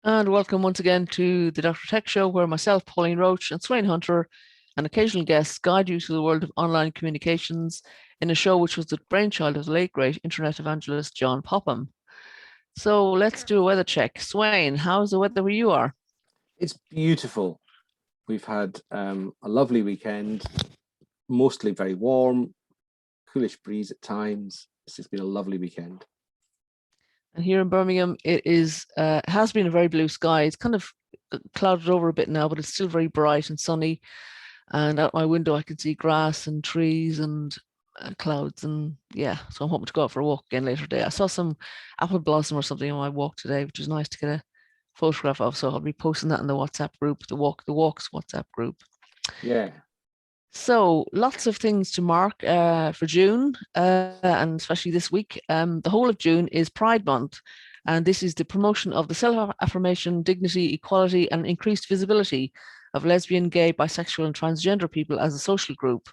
And welcome once again to the Dr. Tech Show, where myself, Pauline Roche, and Sweyn Hunter, and occasional guests guide you through the world of online communications in a show which was the brainchild of the late great internet evangelist John Popham. So let's do a weather check. Sweyn, how's the weather where you are? It's beautiful. We've had a lovely weekend, mostly very warm, coolish breeze at times. It's just been a lovely weekend. And here in Birmingham, it has been a very blue sky. It's kind of clouded over a bit now, but it's still very bright and sunny. And out my window, I can see grass and trees and clouds. And yeah, so I'm hoping to go out for a walk again later today. I saw some apple blossom or something on my walk today, which was nice to get a photograph of. So I'll be posting that in the WhatsApp group, the Walks WhatsApp group. Yeah. So lots of things to mark for June, and especially this week. The whole of June is Pride Month, and this is the promotion of the self-affirmation, dignity, equality, and increased visibility of lesbian, gay, bisexual, and transgender people as a social group.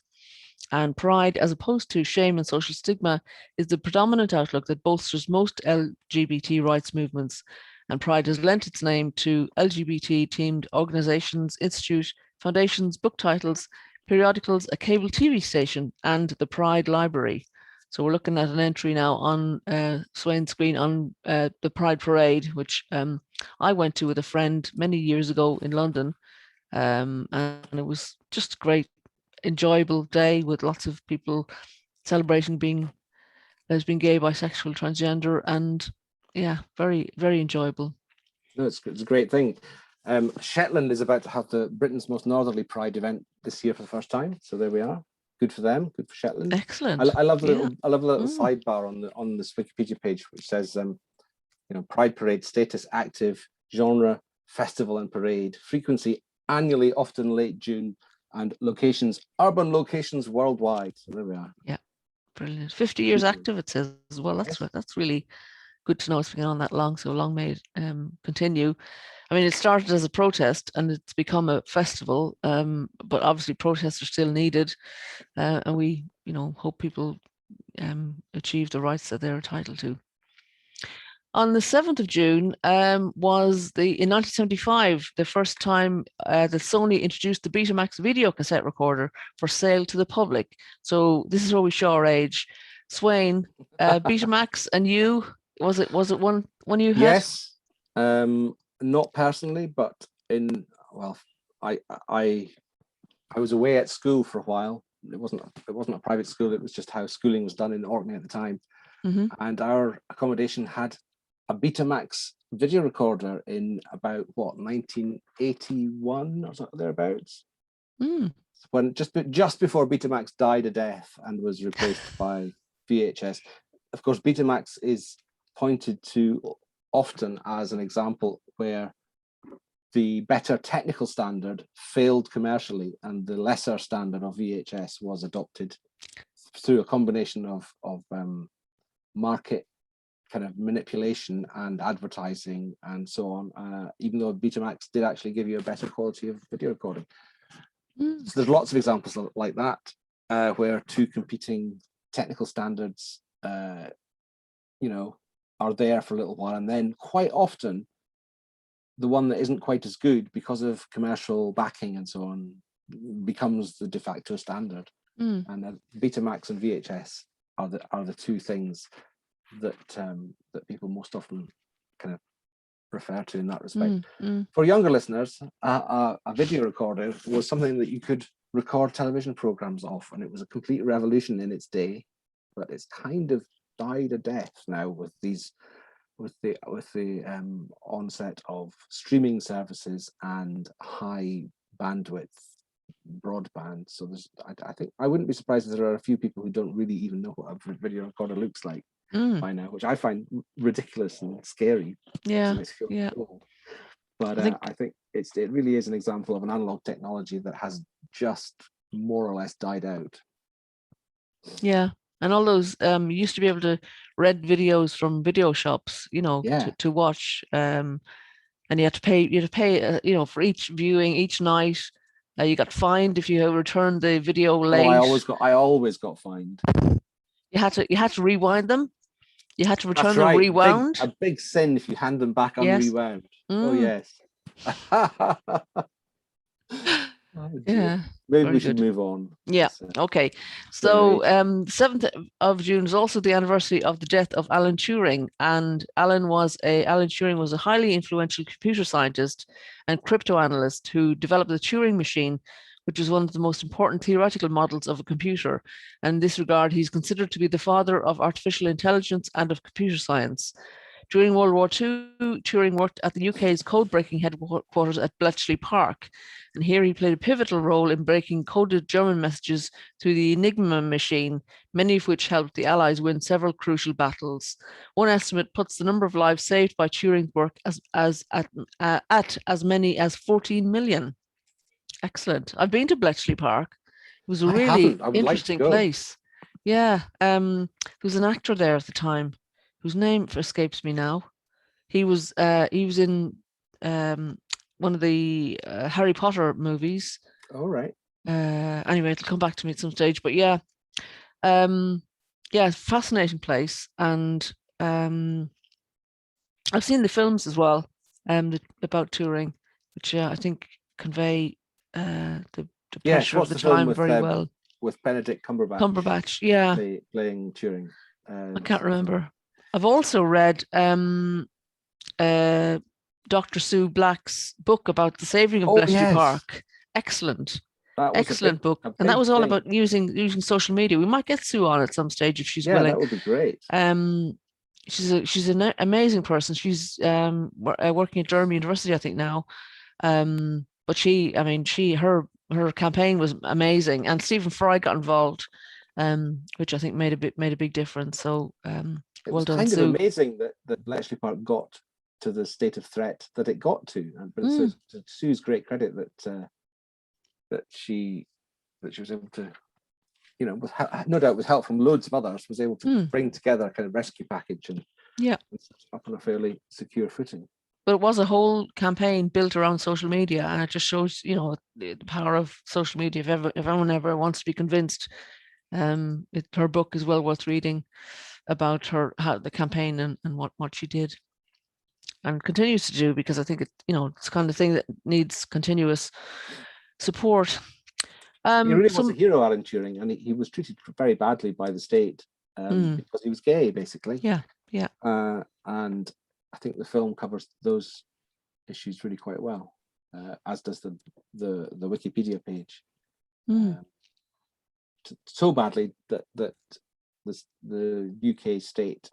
And pride, as opposed to shame and social stigma, is the predominant outlook that bolsters most LGBT rights movements. And Pride has lent its name to LGBT-themed organizations, institutes, foundations, book titles, periodicals, a cable TV station, and the Pride Library. So we're looking at an entry now on Sweyn's screen on the Pride Parade, which I went to with a friend many years ago in London. And it was just a great, enjoyable day with lots of people celebrating being lesbian, gay, bisexual, transgender, and yeah, very, very enjoyable. No, it's a great thing. Shetland is about to have Britain's most northerly Pride event this year for the first time. So there we are. Good for them. Good for Shetland. Excellent. I love the little sidebar on this Wikipedia page, which says, Pride Parade status active, genre, festival and parade, frequency annually, often late June, and locations, urban locations worldwide. So there we are. Yeah, brilliant. 50 years active, it says as well. That's really good to know it's been on that long, so long may it continue. I mean, it started as a protest and it's become a festival, but obviously protests are still needed, and we, hope people achieve the rights that they're entitled to. On the 7th of June was in 1975, the first time that Sony introduced the Betamax video cassette recorder for sale to the public. So this is where we show our age. Sweyn, Betamax, and you, was it one you had? Yes, not personally, but I was away at school for a while. It wasn't a private school. It was just how schooling was done in Orkney at the time. Mm-hmm. And our accommodation had a Betamax video recorder in about 1981 or something thereabouts. When just before Betamax died a death and was replaced by VHS. Of course, Betamax is pointed to often as an example where the better technical standard failed commercially and the lesser standard of VHS was adopted through a combination of market kind of manipulation and advertising and so on, even though Betamax did actually give you a better quality of video recording. So there's lots of examples like that, where two competing technical standards are there for a little while, and then quite often the one that isn't quite as good because of commercial backing and so on becomes the de facto standard. And Betamax and VHS are the two things that people most often kind of refer to in that respect. For younger listeners, a video recorder was something that you could record television programs off, and it was a complete revolution in its day, but it's kind of died a death now with the onset of streaming services and high bandwidth broadband. So I think I wouldn't be surprised if there are a few people who don't really even know what a video recorder looks like by now, which I find ridiculous and scary. Yeah. But I think it really is an example of an analog technology that has just more or less died out. Yeah. And all those you used to be able to rent videos from video shops, to watch, and you had to pay, for each viewing each night. You got fined if you returned the video late. I always got fined. You had to rewind them. You had to That's return them right. rewound. A big sin if you hand them back Yes. unrewound. Oh, yes. Oh, dear. Yeah. Maybe Very we should good. move on. Yeah. It's, Okay. So, generation. 7th of June is also the anniversary of the death of Alan Turing, and Alan Turing was a highly influential computer scientist and crypto analyst who developed the Turing machine, which is one of the most important theoretical models of a computer. And in this regard, he's considered to be the father of artificial intelligence and of computer science. During World War II, Turing worked at the UK's code-breaking headquarters at Bletchley Park, and here he played a pivotal role in breaking coded German messages through the Enigma machine, many of which helped the Allies win several crucial battles. One estimate puts the number of lives saved by Turing's work at as many as 14 million. Excellent. I've been to Bletchley Park. It was a I really haven't. I would like to interesting go. place. Yeah. There was an actor there at the time whose name escapes me now. He was in one of the Harry Potter movies. All right. Anyway, it'll come back to me at some stage. But yeah, fascinating place, and I've seen the films as well, about Turing, which I think convey the Yes. pressure of What's the the film time very well. with Benedict Cumberbatch? Cumberbatch, yeah, playing Turing. I can't remember. I've also read Dr. Sue Black's book about the saving of Bletchley Park. Excellent. Excellent book. And that was all about using social media. We might get Sue on at some stage if she's willing. Yeah, that would be great. She's an amazing person. She's working at Durham University, I think now. But her campaign was amazing, and Stephen Fry got involved, which I think made a big difference. So it was kind of amazing that Bletchley Park got to the state of threat that it got to. But it's to Sue's great credit that she was able to, with no doubt with help from loads of others, was able to bring together a kind of rescue package and up on a fairly secure footing. But it was a whole campaign built around social media, and it just shows, the power of social media. If anyone ever wants to be convinced, her book is well worth reading about the campaign and what she did and continues to do, because I think it's the kind of thing that needs continuous support. He really was a hero, Alan Turing, and he was treated very badly by the state because he was gay, basically. Yeah. And I think the film covers those issues really quite well, as does the Wikipedia page. So badly that the UK state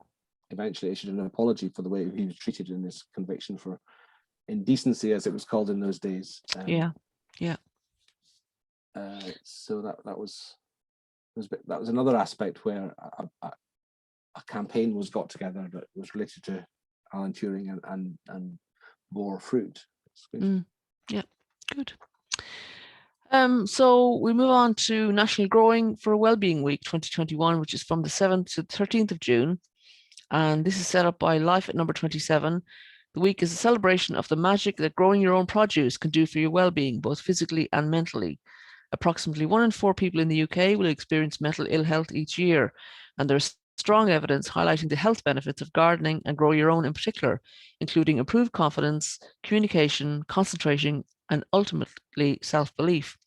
eventually issued an apology for the way he was treated in his conviction for indecency, as it was called in those days. So that was another aspect where a campaign was got together that was related to Alan Turing and bore fruit. Good. Yeah, good. So we move on to National Growing for Wellbeing Week 2021, which is from the 7th to 13th of June. And this is set up by Life at Number 27. The week is a celebration of the magic that growing your own produce can do for your well-being, both physically and mentally. Approximately 1 in 4 people in the UK will experience mental ill health each year, and there's strong evidence highlighting the health benefits of gardening and grow your own in particular, including improved confidence, communication, concentration, and ultimately self-belief.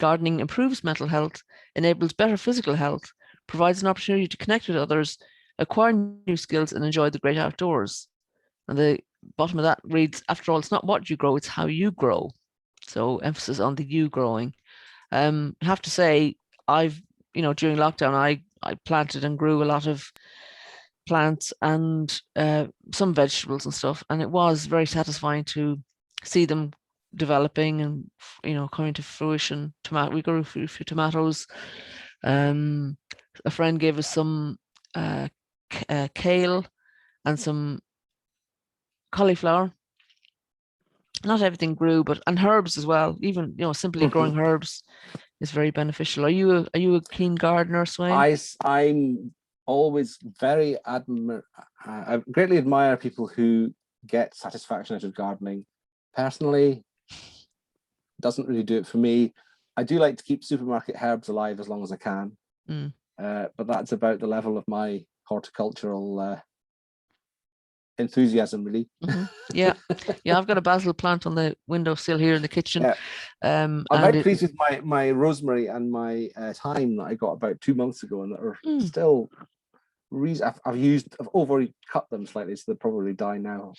Gardening improves mental health, enables better physical health, provides an opportunity to connect with others, acquire new skills, and enjoy the great outdoors. And the bottom of that reads, after all, it's not what you grow, it's how you grow. So emphasis on the you growing. I have to say, I've, during lockdown, I planted and grew a lot of plants and some vegetables and stuff. And it was very satisfying to see them developing and, coming to fruition. We grew a few tomatoes. A friend gave us some kale and some cauliflower. Not everything grew, and herbs as well. Even simply growing herbs is very beneficial. Are you a keen gardener, Sweyn? I'm always very I greatly admire people who get satisfaction out of gardening. Personally, doesn't really do it for me. I do like to keep supermarket herbs alive as long as I can, but that's about the level of my horticultural enthusiasm, really. Yeah, I've got a basil plant on the windowsill here in the kitchen. Yeah. I'm very pleased with my rosemary and my thyme that I got about 2 months ago, and that are still. I've already cut them slightly, so they'll probably die now.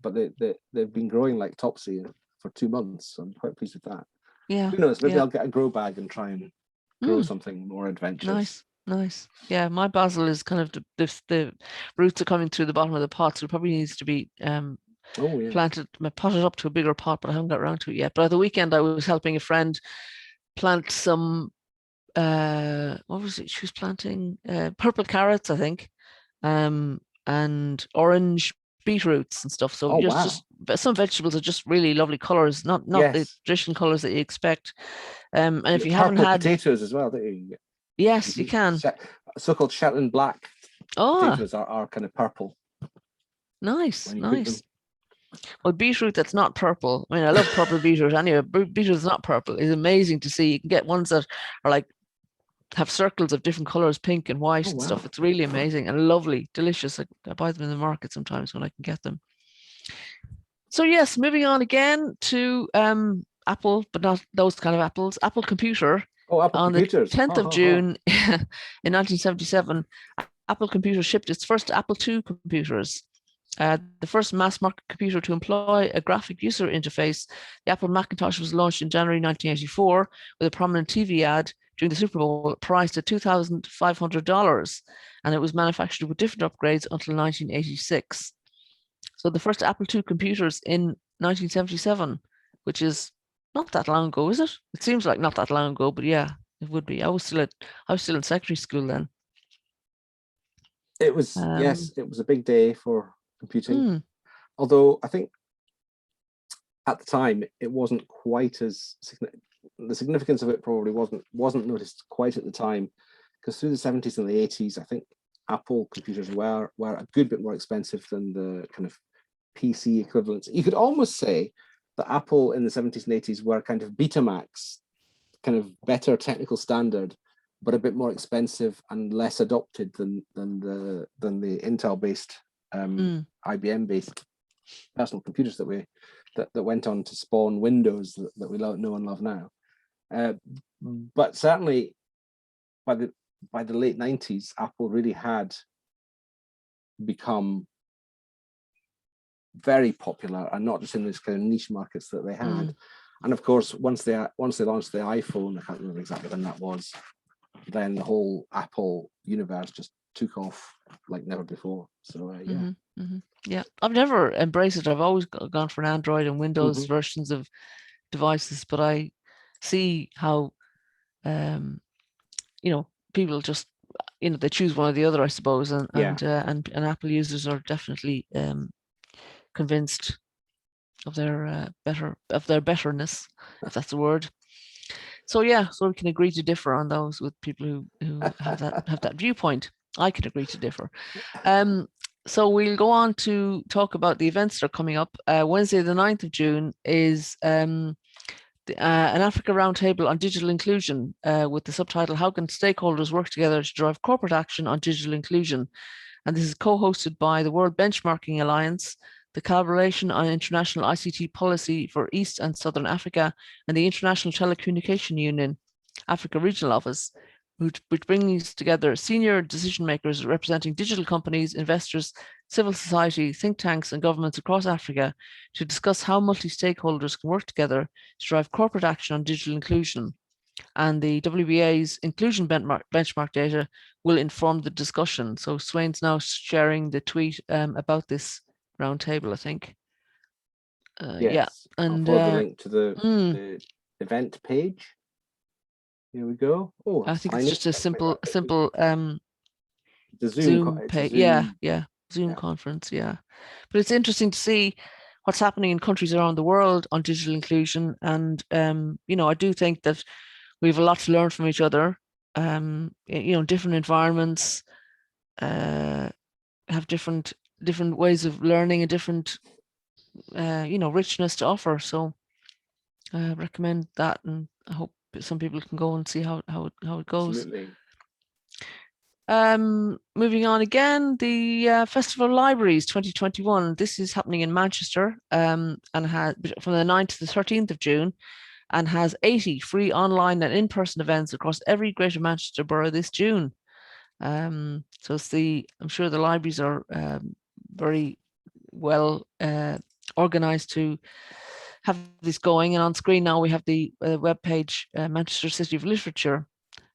But they've been growing like topsy for 2 months, so I'm quite pleased with that. Yeah. Who knows? Maybe I'll get a grow bag and try and grow something more adventurous. Nice. Yeah, my basil is kind of the roots are coming through the bottom of the pot, so it probably needs to be planted, potted up to a bigger pot, but I haven't got around to it yet. But at the weekend, I was helping a friend plant some. What was it? She was planting purple carrots, I think, and orange beetroots and stuff. So just some vegetables are just really lovely colors, not the traditional colors that you expect. And if you haven't had potatoes as well, don't you? Yes, you can. So-called Shetland black potatoes are kind of purple. Nice. Well, beetroot that's not purple. I mean, I love purple beetroot anyway. Beetroot that's not purple is amazing to see. You can get ones that are like have circles of different colors, pink and white and stuff. It's really amazing and lovely, delicious. I buy them in the market sometimes when I can get them. So yes, moving on again to Apple, but not those kind of apples. Apple Computer. On computers. The 10th of June in 1977, Apple Computer shipped its first Apple II computers. The first mass market computer to employ a graphic user interface. The Apple Macintosh was launched in January 1984 with a prominent TV ad during the Super Bowl priced at $2,500, and it was manufactured with different upgrades until 1986. So the first Apple II computers in 1977, which is not that long ago, is it? It seems like not that long ago, but yeah, it would be. I was still in secondary school then. It was it was a big day for computing. Although I think at the time it wasn't quite as the significance of it probably wasn't noticed quite at the time, because through the 70s and the 80s, I think Apple computers were a good bit more expensive than the kind of PC equivalents. You could almost say that Apple in the 70s and 80s were kind of Betamax, kind of better technical standard, but a bit more expensive and less adopted than the Intel-based, IBM-based personal computers that went on to spawn Windows that we know and love now. But certainly by the late 90s, Apple really had become very popular, and not just in these kind of niche markets that they had. And of course, once they launched the iPhone, I can't remember exactly when that was, then the whole Apple universe just took off like never before. So yeah, I've never embraced it. I've always gone for an Android and Windows versions of devices, but I see how people just they choose one or the other, I suppose, and Apple users are definitely convinced of their betterness, if that's a word. So we can agree to differ on those with people who have that viewpoint. I can agree to differ. So we'll go on to talk about the events that are coming up. Wednesday, the 9th of June is an Africa roundtable on digital inclusion with the subtitle, How Can Stakeholders Work Together to Drive Corporate Action on Digital Inclusion? And this is co-hosted by the World Benchmarking Alliance, the Collaboration on International ICT Policy for East and Southern Africa, and the International Telecommunication Union, Africa Regional Office, which brings together senior decision makers representing digital companies, investors, civil society, think tanks, and governments across Africa to discuss how multi-stakeholders can work together to drive corporate action on digital inclusion. And the WBA's inclusion benchmark data will inform the discussion. So Sweyn's now sharing the tweet about this roundtable, I think. Yes. And I'll forward the link to the event page. Here we go. Oh, I think it's just a simple the Zoom page. Zoom conference. Yeah, but it's interesting to see what's happening in countries around the world on digital inclusion, and I do think that we have a lot to learn from each other. Different environments have different ways of learning and different richness to offer. So I recommend that, and I hope some people can go and see how it goes. Absolutely. Moving on again, the Festival of Libraries 2021. This is happening in Manchester and has from the 9th to the 13th of June and has 80 free online and in-person events across every Greater Manchester borough this June. So it's I'm sure the libraries are very well organized to have this going. And on screen now we have the webpage, Manchester City of Literature,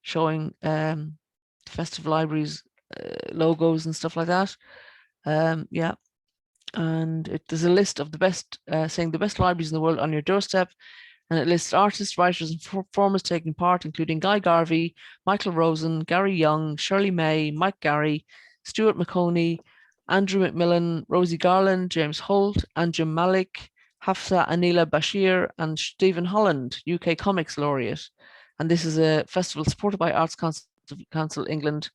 showing Festival Libraries logos and stuff like that. Yeah, and there's a list of the best, saying the best libraries in the world on your doorstep. And it lists artists, writers, and performers taking part, including Guy Garvey, Michael Rosen, Gary Young, Shirley May, Mike Garry, Stuart McConey, Andrew McMillan, Rosie Garland, James Holt, Anjum Malik, Hafsa Anila Bashir, and Stephen Holland, UK Comics Laureate. And this is a festival supported by Arts Council England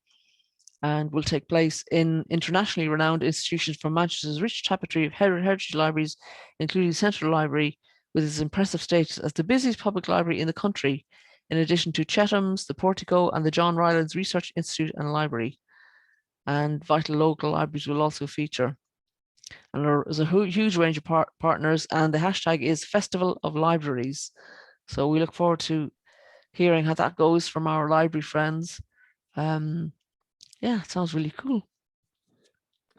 and will take place in internationally renowned institutions from Manchester's rich tapestry of heritage libraries, including the Central Library, with its impressive status as the busiest public library in the country, in addition to Chetham's, the Portico, and the John Rylands Research Institute and Library. And vital local libraries will also feature. And there's a huge range of partners, and the hashtag is Festival of Libraries. So we look forward to hearing how that goes from our library friends. Yeah, it sounds really cool.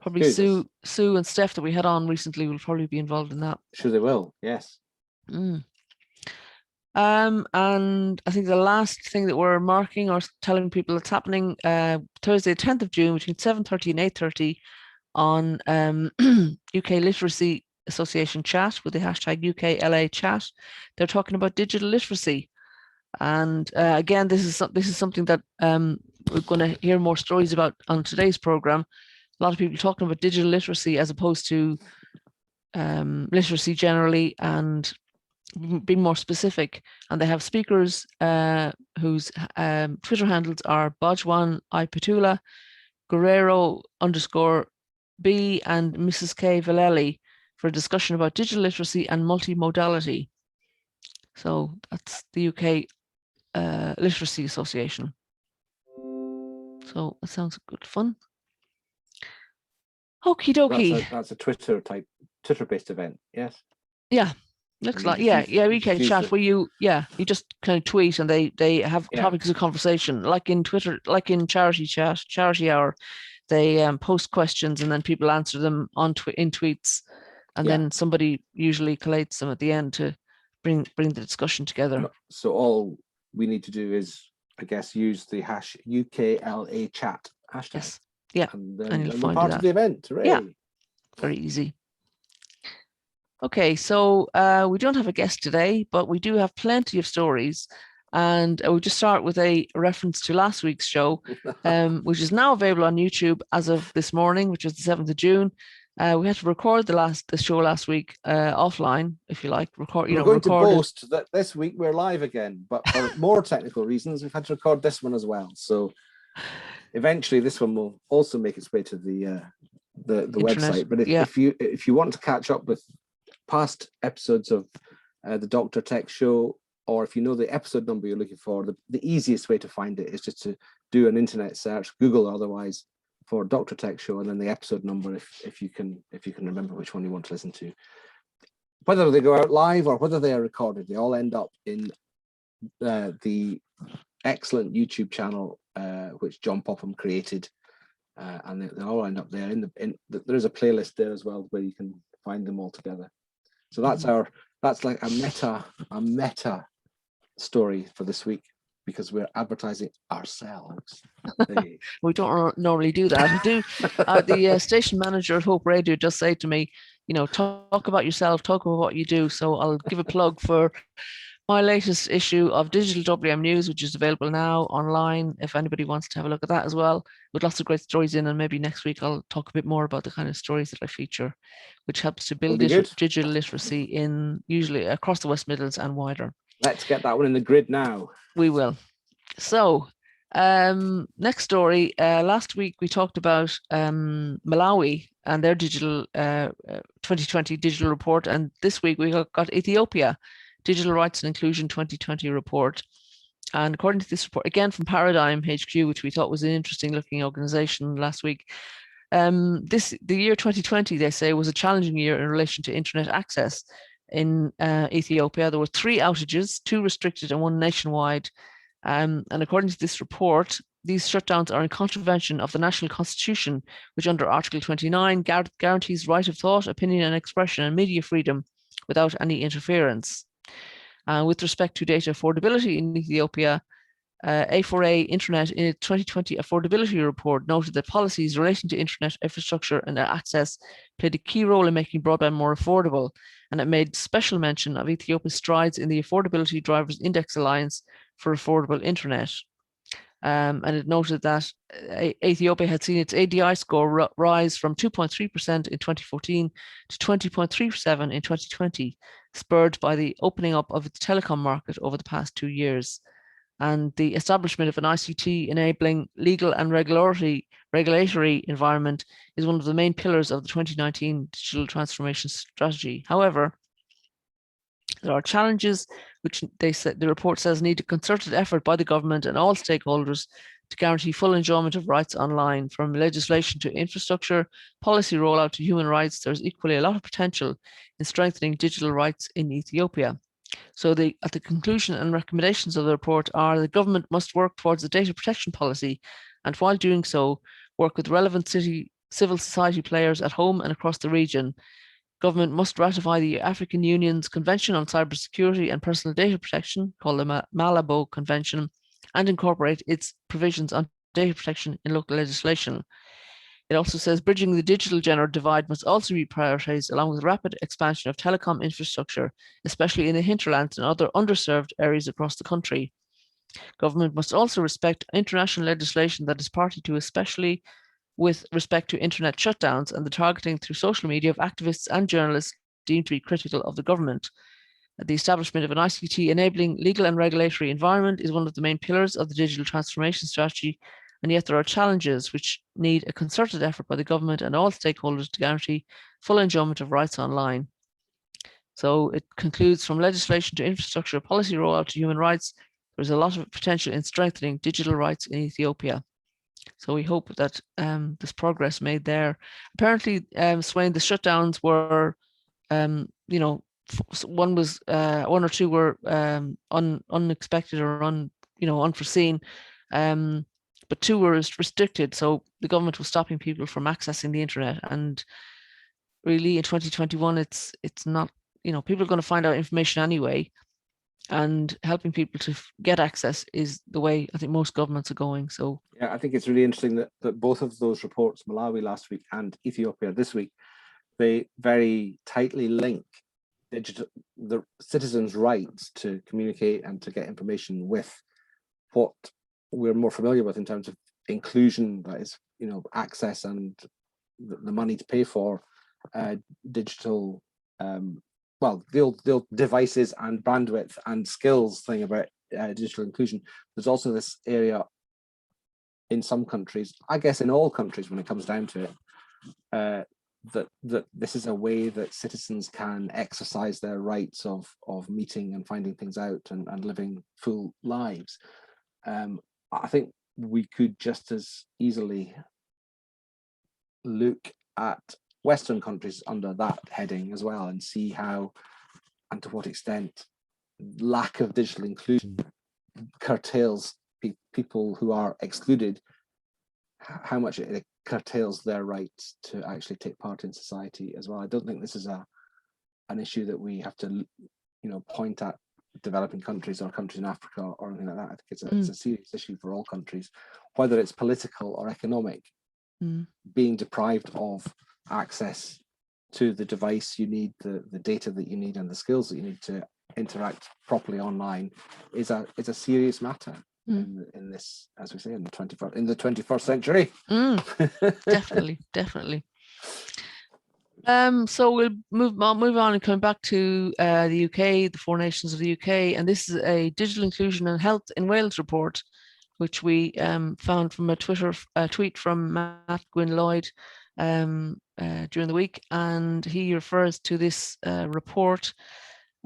Probably Sue and Steph that we had on recently will probably be involved in that. Sure they will, yes. And I think the last thing that we're marking or telling people that's happening Thursday, 10th of June between 7:30 and 8:30 on UK Literacy Association chat with the hashtag UKLA chat. They're talking about digital literacy. And again, this is something that we're going to hear more stories about on today's program. A lot of people talking about digital literacy as opposed to literacy generally, and being more specific. And they have speakers whose Twitter handles are Bajwan I Petula, Guerrero _B, and Mrs. K. Vallely for a discussion about digital literacy and multimodality. So that's the UK Literacy Association. So that sounds good fun. Okie dokie. That's a Twitter-based event, yes? Yeah. Looks like, we can chat where you just kind of tweet and they have topics of conversation, like in Twitter, like in charity chat, charity hour, they post questions and then people answer them in tweets, and then somebody usually collates them at the end to bring the discussion together. So all we need to do is, I guess, use the hash UKLA chat hashtag. Yes. Yeah. And then we're part of the event. Hooray. Yeah. Very easy. Okay, so we don't have a guest today, but we do have plenty of stories. And we'll just start with a reference to last week's show, which is now available on YouTube as of this morning, which is the 7th of June. We had to record the show last week offline, if you like. We're going to boast that this week we're live again, but for more technical reasons, we've had to record this one as well. So eventually this one will also make its way to the website. But if you want to catch up with past episodes of the Dr. Tech Show, or if you know the episode number you're looking for, the easiest way to find it is just to do an internet search, Google or otherwise, for Dr. Tech Show, and then the episode number if you can remember which one you want to listen to. Whether they go out live or whether they are recorded, they all end up in the excellent YouTube channel which John Popham created, and they all end up there. There is a playlist there as well where you can find them all together. So that's like a meta story for this week, because we're advertising ourselves. We don't normally do that. We do. The station manager at Hope Radio just say to me, talk about yourself, talk about what you do. So I'll give a plug for my latest issue of Digital WM News, which is available now online, if anybody wants to have a look at that as well, with lots of great stories in. And maybe next week I'll talk a bit more about the kind of stories that I feature, which helps to build digital literacy in usually across the West Midlands and wider. Let's get that one in the grid now. We will. So next story. Last week we talked about Malawi and their digital 2020 digital report, and this week we got Ethiopia Digital Rights and Inclusion 2020 report. And according to this report, again from Paradigm HQ, which we thought was an interesting looking organization last week, the year 2020, they say, was a challenging year in relation to internet access in Ethiopia. There were 3 outages, 2 restricted and 1 nationwide. And according to this report, these shutdowns are in contravention of the national constitution, which under Article 29 guarantees right of thought, opinion and expression and media freedom without any interference. With respect to data affordability in Ethiopia, A4A Internet in its 2020 affordability report noted that policies relating to internet infrastructure and access played a key role in making broadband more affordable, and it made special mention of Ethiopia's strides in the Affordability Drivers Index Alliance for Affordable Internet. And it noted that Ethiopia had seen its ADI score rise from 2.3% in 2014 to 20.37% in 2020, spurred by the opening up of its telecom market over the past 2 years. And the establishment of an ICT enabling legal and regulatory environment is one of the main pillars of the 2019 digital transformation strategy. However, there are challenges which the report says need a concerted effort by the government and all stakeholders to guarantee full enjoyment of rights online. From legislation to infrastructure, policy rollout to human rights, there's equally a lot of potential in strengthening digital rights in Ethiopia. So at the conclusion and recommendations of the report are the government must work towards a data protection policy, and while doing so, work with relevant civil society players at home and across the region. Government must ratify the African Union's Convention on Cybersecurity and Personal Data Protection, called the Malabo Convention, and incorporate its provisions on data protection in local legislation. It also says bridging the digital gender divide must also be prioritized, along with rapid expansion of telecom infrastructure, especially in the hinterlands and other underserved areas across the country. Government must also respect international legislation that is party to, especially with respect to internet shutdowns and the targeting through social media of activists and journalists deemed to be critical of the government. The establishment of an ICT enabling legal and regulatory environment is one of the main pillars of the digital transformation strategy, and yet there are challenges which need a concerted effort by the government and all stakeholders to guarantee full enjoyment of rights online. So it concludes, from legislation to infrastructure, policy rollout to human rights, there's a lot of potential in strengthening digital rights in Ethiopia. So we hope that this progress made there. Apparently, Sweyn, the shutdowns were, one or two were unexpected or unforeseen, but 2 were restricted. So the government was stopping people from accessing the internet. And really, in 2021, it's not, people are going to find out information anyway. And helping people to get access is the way I think most governments are going. So yeah, I think it's really interesting that both of those reports, Malawi last week and Ethiopia this week, they very tightly link the citizens' rights to communicate and to get information with what we're more familiar with in terms of inclusion, that is, access and the money to pay for digital the old devices and bandwidth and skills thing about digital inclusion. There's also this area in some countries, I guess in all countries when it comes down to it, that this is a way that citizens can exercise their rights of meeting and finding things out and living full lives. I think we could just as easily look at Western countries under that heading as well and see how and to what extent lack of digital inclusion curtails people who are excluded, how much it curtails their rights to actually take part in society as well. I don't think this is an issue that we have to point at developing countries or countries in Africa or anything like that. I think it's a serious issue for all countries, whether it's political or economic. Being deprived of access to the device you need, the data that you need and the skills that you need to interact properly online is a serious matter in this, as we say, in the 21st century. Definitely. So we'll move on and come back to the UK, the 4 nations of the UK, and this is a digital inclusion and health in Wales report, which we found from a tweet from Matt Gwyn Lloyd during the week, and he refers to this report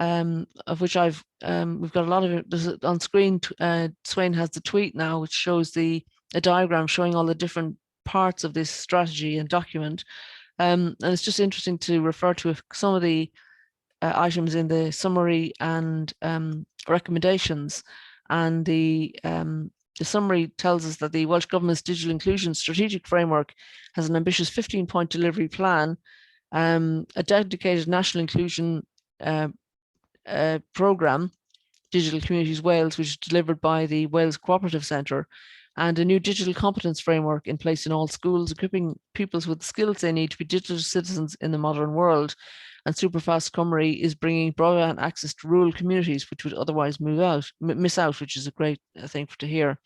of which we've got a lot of it on screen. Sweyn has the tweet now, which shows a diagram showing all the different parts of this strategy and document. And it's just interesting to refer to some of the items in the summary and recommendations. And the summary tells us that the Welsh Government's digital inclusion strategic framework has an ambitious 15-point delivery plan, a dedicated national inclusion programme, Digital Communities Wales, which is delivered by the Wales Cooperative Centre, and a new digital competence framework in place in all schools, equipping pupils with the skills they need to be digital citizens in the modern world. And Superfast Cymru is bringing broadband access to rural communities, which would otherwise miss out, which is a great thing to hear.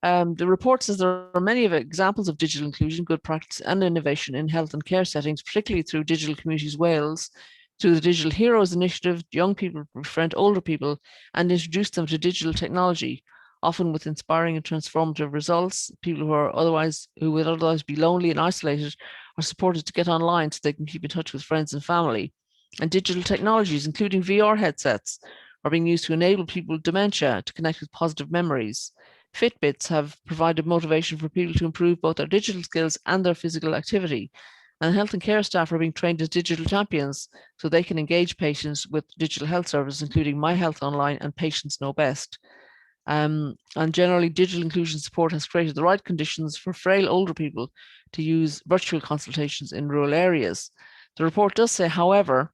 The report says there are many examples of digital inclusion, good practice and innovation in health and care settings, particularly through Digital Communities Wales, through the Digital Heroes Initiative. Young people befriend older people and introduce them to digital technology, often with inspiring and transformative results. People who would otherwise be lonely and isolated are supported to get online so they can keep in touch with friends and family. And digital technologies, including VR headsets, are being used to enable people with dementia to connect with positive memories. Fitbits have provided motivation for people to improve both their digital skills and their physical activity. And health and care staff are being trained as digital champions so they can engage patients with digital health services, including My Health Online and Patients Know Best. And generally, digital inclusion support has created the right conditions for frail older people to use virtual consultations in rural areas. The report does say, however,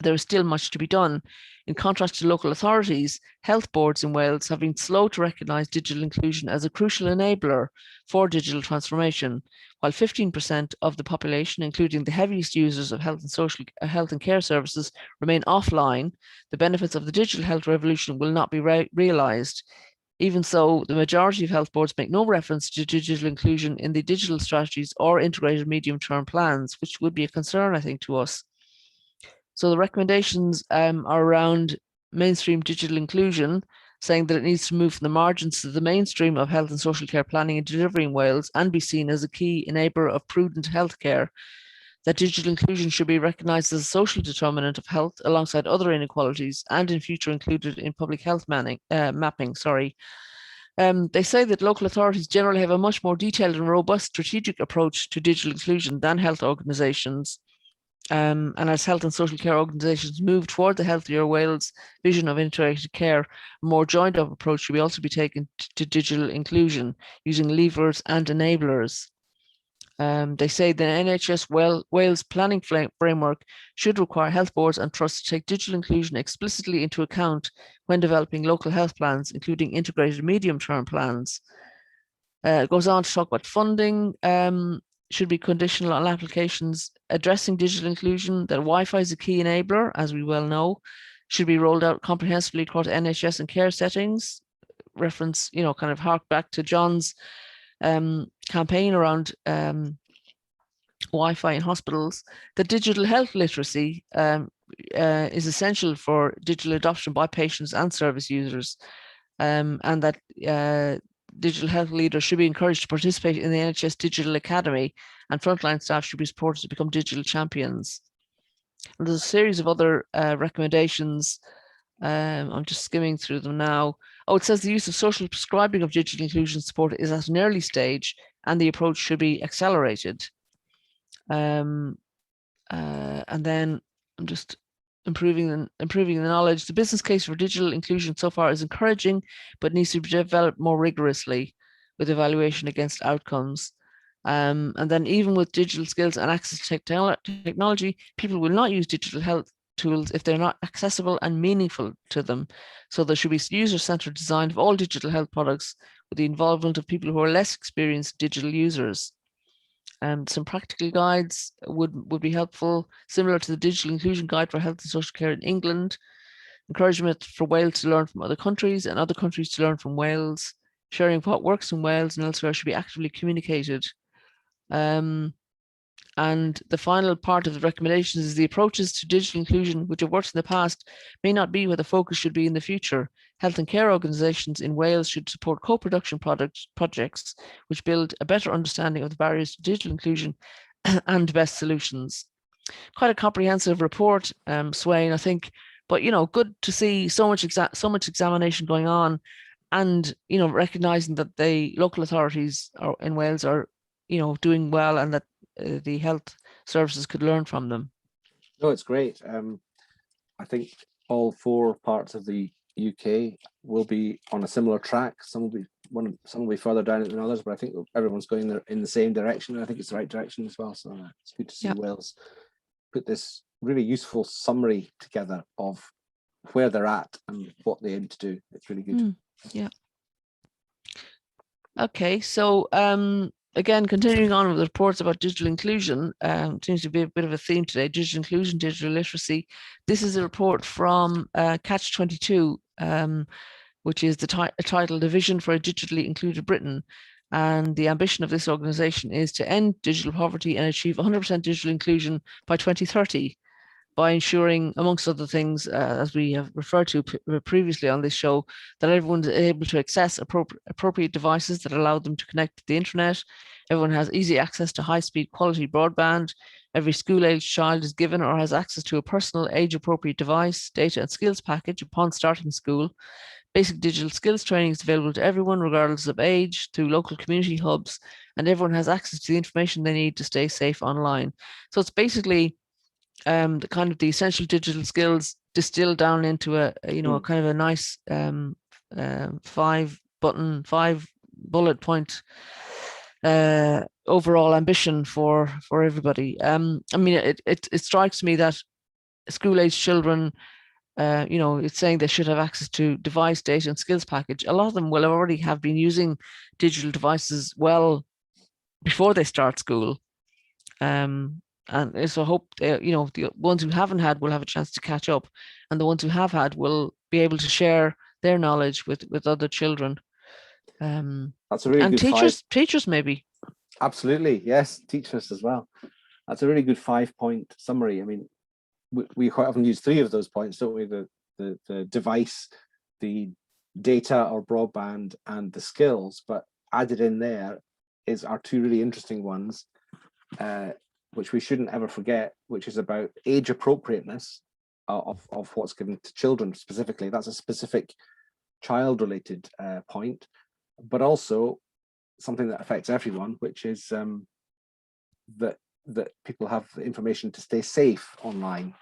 there is still much to be done. In contrast to local authorities, health boards in Wales have been slow to recognise digital inclusion as a crucial enabler for digital transformation. While 15% of the population, including the heaviest users of health and care services, remain offline, the benefits of the digital health revolution will not be realised. Even so, the majority of health boards make no reference to digital inclusion in the digital strategies or integrated medium-term plans, which would be a concern, I think, to us. So the recommendations are around mainstream digital inclusion, saying that it needs to move from the margins to the mainstream of health and social care planning and delivery in Wales and be seen as a key enabler of prudent healthcare, that digital inclusion should be recognised as a social determinant of health alongside other inequalities and in future included in public health mapping. They say that local authorities generally have a much more detailed and robust strategic approach to digital inclusion than health organisations. And as health and social care organisations move toward the Healthier Wales vision of integrated care, a more joined up approach should also be taken to digital inclusion using levers and enablers. They say the NHS Wales planning framework should require health boards and trusts to take digital inclusion explicitly into account when developing local health plans, including integrated medium-term plans. It goes on to talk about funding. Should be conditional on applications addressing digital inclusion, that Wi-Fi is a key enabler, as we well know, should be rolled out comprehensively across NHS and care settings. Reference, kind of hark back to John's campaign around Wi-Fi in hospitals. That digital health literacy is essential for digital adoption by patients and service users, and that digital health leaders should be encouraged to participate in the NHS Digital Academy, and frontline staff should be supported to become digital champions. And there's a series of other recommendations. I'm just skimming through them now. It says the use of social prescribing of digital inclusion support is at an early stage and the approach should be accelerated. And then I'm just improving the knowledge. The business case for digital inclusion so far is encouraging, but needs to be developed more rigorously with evaluation against outcomes. And then even with digital skills and access to technology, people will not use digital health tools if they're not accessible and meaningful to them. So there should be user-centered design of all digital health products with the involvement of people who are less experienced digital users. Some practical guides would be helpful, similar to the Digital Inclusion Guide for Health and Social Care in England. Encouragement for Wales to learn from other countries and other countries to learn from Wales. Sharing what works in Wales and elsewhere should be actively communicated. And the final part of the recommendations is the approaches to digital inclusion, which have worked in the past, may not be where the focus should be in the future. Health and care organisations in Wales should support co-production projects which build a better understanding of the barriers to digital inclusion and best solutions. quite a comprehensive report, Sweyn, I think. But good to see so much examination going on, and recognizing that the local authorities in Wales are doing well, and that the health services could learn from them. No, it's great. I think all 4 parts of the UK will be on a similar track. Some will be further down than others, but I think everyone's going in the same direction. And I think it's the right direction as well. So it's good to see Wales put this really useful summary together of where they're at and what they aim to do. It's really good. Yeah. Okay, so again, continuing on with the reports about digital inclusion, seems to be a bit of a theme today: digital inclusion, digital literacy. This is a report from Catch 22, which is the titled "A Vision for a Digitally Included Britain." And the ambition of this organization is to end digital poverty and achieve 100% digital inclusion by 2030 by ensuring, amongst other things, as we have referred to previously on this show, that everyone is able to access appropriate devices that allow them to connect to the internet. Everyone has easy access to high-speed quality broadband. Every school-aged child is given or has access to a personal age-appropriate device, data and skills package upon starting school. Basic digital skills training is available to everyone, regardless of age, through local community hubs, and everyone has access to the information they need to stay safe online. So it's basically the kind of the essential digital skills distilled down into a kind of a nice 5 bullet point overall ambition for everybody. I mean, it strikes me that school-age children, it's saying they should have access to device, data, and skills package. A lot of them will already have been using digital devices well before they start school. And so I hope the ones who haven't had will have a chance to catch up, and the ones who have had will be able to share their knowledge with other children. That's a really and good teachers maybe. Absolutely, yes, teachers as well. That's a really good 5-point summary. I mean, we quite often use 3 of those points, don't we? The device, the data or broadband, and the skills. But added in there are 2 really interesting ones, which we shouldn't ever forget, which is about age appropriateness of what's given to children specifically. That's a specific child-related point, but also something that affects everyone, which is that people have the information to stay safe online.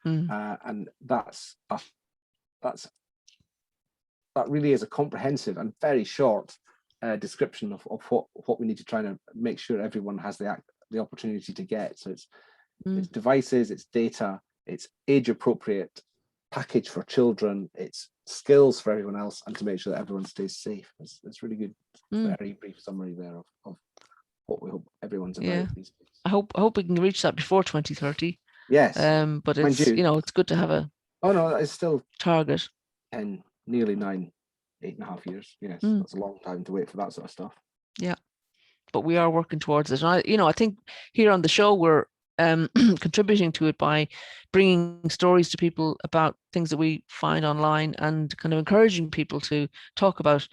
And that really is a comprehensive and very short description of what we need to try to make sure everyone has the opportunity to get. So it's devices, it's data, it's age appropriate package for children, it's skills for everyone else, and to make sure that everyone stays safe. It's really good, very brief summary there of what we hope everyone's about these days. I hope we can reach that before 2030. Yes. But it's it's good to have a it's still target. 10, nearly 8.5 years. Yes, that's a long time to wait for that sort of stuff. Yeah, but we are working towards it. And I think here on the show we're contributing to it by bringing stories to people about things that we find online, and kind of encouraging people to talk about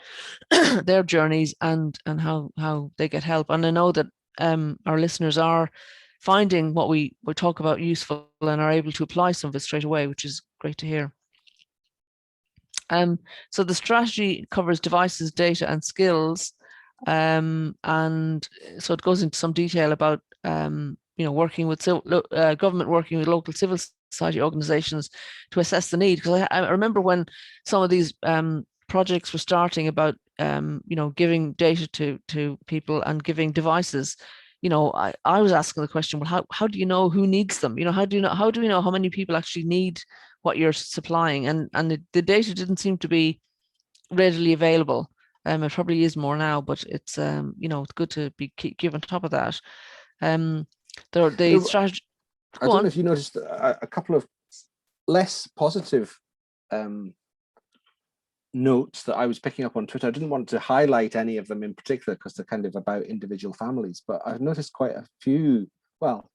their journeys and how they get help. And I know that our listeners are finding what we talk about useful and are able to apply some of it straight away, which is great to hear. So the strategy covers devices, data, and skills, and so it goes into some detail about working with government, working with local civil society organizations to assess the need. Because I remember when some of these projects were starting about giving data to people and giving devices. I was asking the question, well, how do you know who needs them? How do we know how many people actually need what you're supplying? And the data didn't seem to be readily available. It probably is more now, but it's it's good to keep on top of that. The strategy. I don't know if you noticed a couple of less positive notes that I was picking up on Twitter. I didn't want to highlight any of them in particular because they're kind of about individual families, but I've noticed quite a few, well,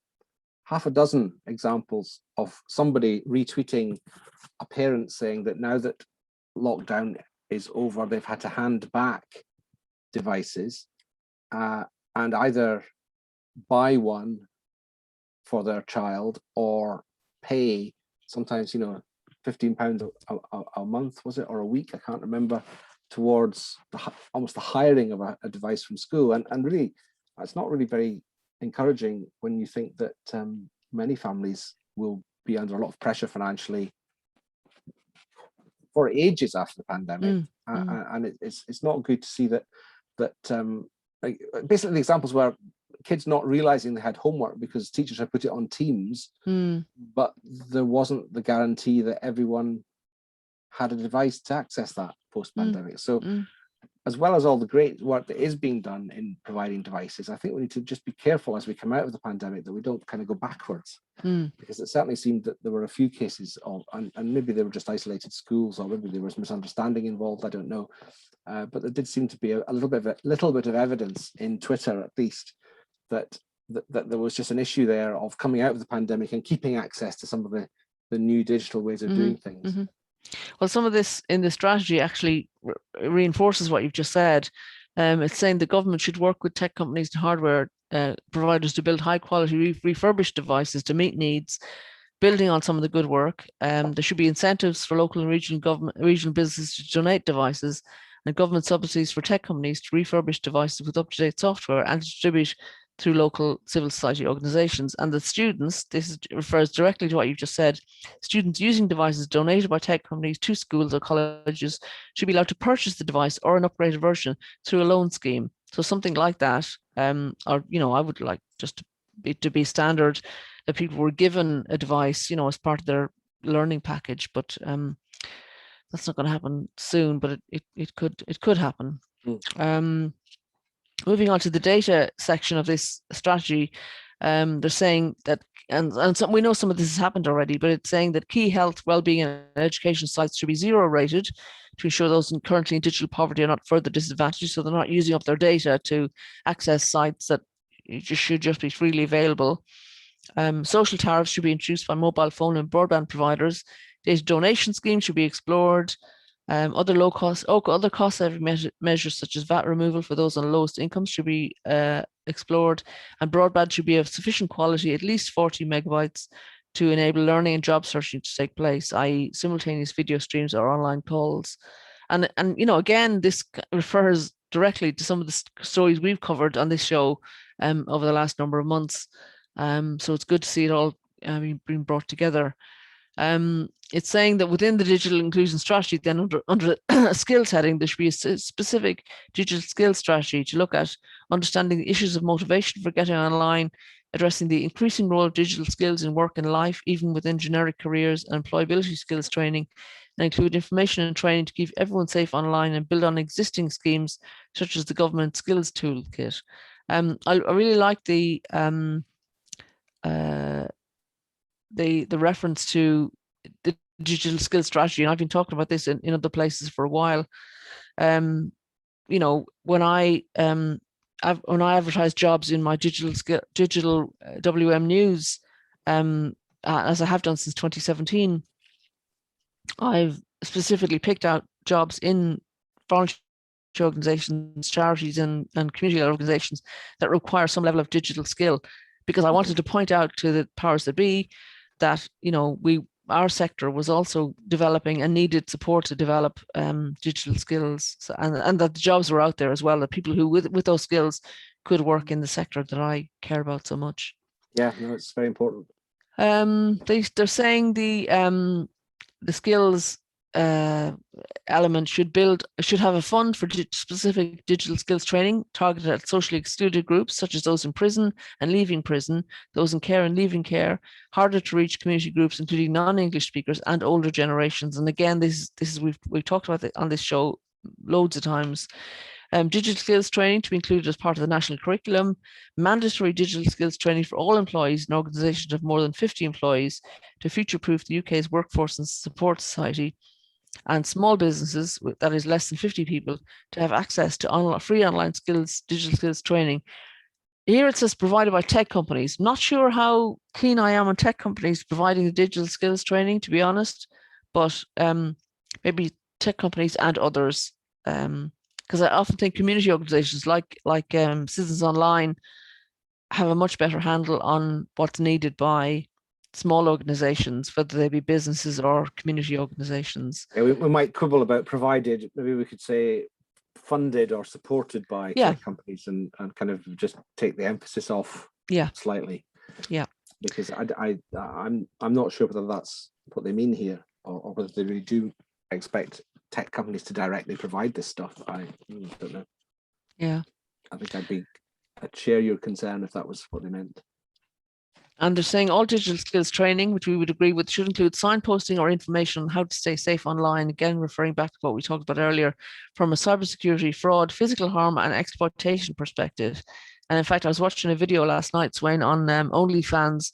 half a dozen examples of somebody retweeting a parent saying that now that lockdown is over, they've had to hand back devices and either buy one for their child or pay sometimes, £15 a month, was it, or a week? I can't remember, towards almost the hiring of a device from school. And really, it's not really very encouraging when you think that many families will be under a lot of pressure financially for ages after the pandemic. And it's not good to see that like, basically the examples where kids not realizing they had homework because teachers had put it on Teams, but there wasn't the guarantee that everyone had a device to access that post-pandemic. So as well as all the great work that is being done in providing devices, I think we need to just be careful as we come out of the pandemic that we don't kind of go backwards, because it certainly seemed that there were a few cases of, and maybe they were just isolated schools, or maybe there was misunderstanding involved, I don't know, but there did seem to be a little bit of evidence in Twitter, at least, that there was just an issue there of coming out of the pandemic and keeping access to some of the new digital ways of doing things. Well, some of this in the strategy actually reinforces what you've just said. It's saying the government should work with tech companies and hardware providers to build high quality refurbished devices to meet needs, building on some of the good work. There should be incentives for local and regional businesses to donate devices, and government subsidies for tech companies to refurbish devices with up-to-date software and distribute through local civil society organizations. And the students, this refers directly to what you've just said, students using devices donated by tech companies to schools or colleges should be allowed to purchase the device or an upgraded version through a loan scheme. So something like that, or, I would like just to be standard, that people were given a device, as part of their learning package, but that's not going to happen soon, but it could happen. Moving on to the data section of this strategy, they're saying that, and we know some of this has happened already, but it's saying that key health, wellbeing, and education sites should be 0 rated to ensure those currently in digital poverty are not further disadvantaged, so they're not using up their data to access sites that should just be freely available. Social tariffs should be introduced by mobile phone and broadband providers. Data donation schemes should be explored. Other cost-saving measures such as VAT removal for those on lowest incomes should be explored, and broadband should be of sufficient quality, at least 40 megabytes, to enable learning and job searching to take place, i.e. simultaneous video streams or online calls. And again, this refers directly to some of the stories we've covered on this show over the last number of months. So it's good to see it all being brought together. It's saying that within the digital inclusion strategy, then under a skills heading, there should be a specific digital skills strategy to look at understanding the issues of motivation for getting online, addressing the increasing role of digital skills in work and life, even within generic careers, and employability skills training, and include information and training to keep everyone safe online and build on existing schemes such as the government skills toolkit. I really like the reference to the digital skills strategy, and I've been talking about this in other places for a while. When I advertise jobs in my digital WM news, as I have done since 2017, I've specifically picked out jobs in volunteer organizations, charities, and community organizations that require some level of digital skill, because I wanted to point out to the powers that be that our sector was also developing and needed support to develop digital skills, and that the jobs were out there as well, that people who with those skills could work in the sector that I care about so much. Yeah, no, it's very important. They're saying the skills element should have a fund for specific digital skills training targeted at socially excluded groups such as those in prison and leaving prison, those in care and leaving care, harder to reach community groups including non-English speakers and older generations. And again, this is we've talked about it on this show loads of times. Digital skills training to be included as part of the national curriculum, mandatory digital skills training for all employees in organizations of more than 50 employees to future-proof the UK's workforce and support society, and small businesses, that is less than 50 people, to have access to free online digital skills training. Here it says provided by tech companies. Not sure how keen I am on tech companies providing the digital skills training, to be honest, but maybe tech companies and others, because I often think community organizations like Citizens Online have a much better handle on what's needed by small organizations, whether they be businesses or community organizations. Yeah, we might quibble about provided, maybe we could say funded or supported by tech companies, and kind of just take the emphasis off slightly. Yeah. Because I'm not sure whether that's what they mean here, or whether they really do expect tech companies to directly provide this stuff. I don't know. Yeah. I think I'd share your concern if that was what they meant. And they're saying all digital skills training, which we would agree with, should include signposting or information on how to stay safe online. Again, referring back to what we talked about earlier, from a cybersecurity, fraud, physical harm, and exploitation perspective. And in fact, I was watching a video last night, Sweyn, on OnlyFans,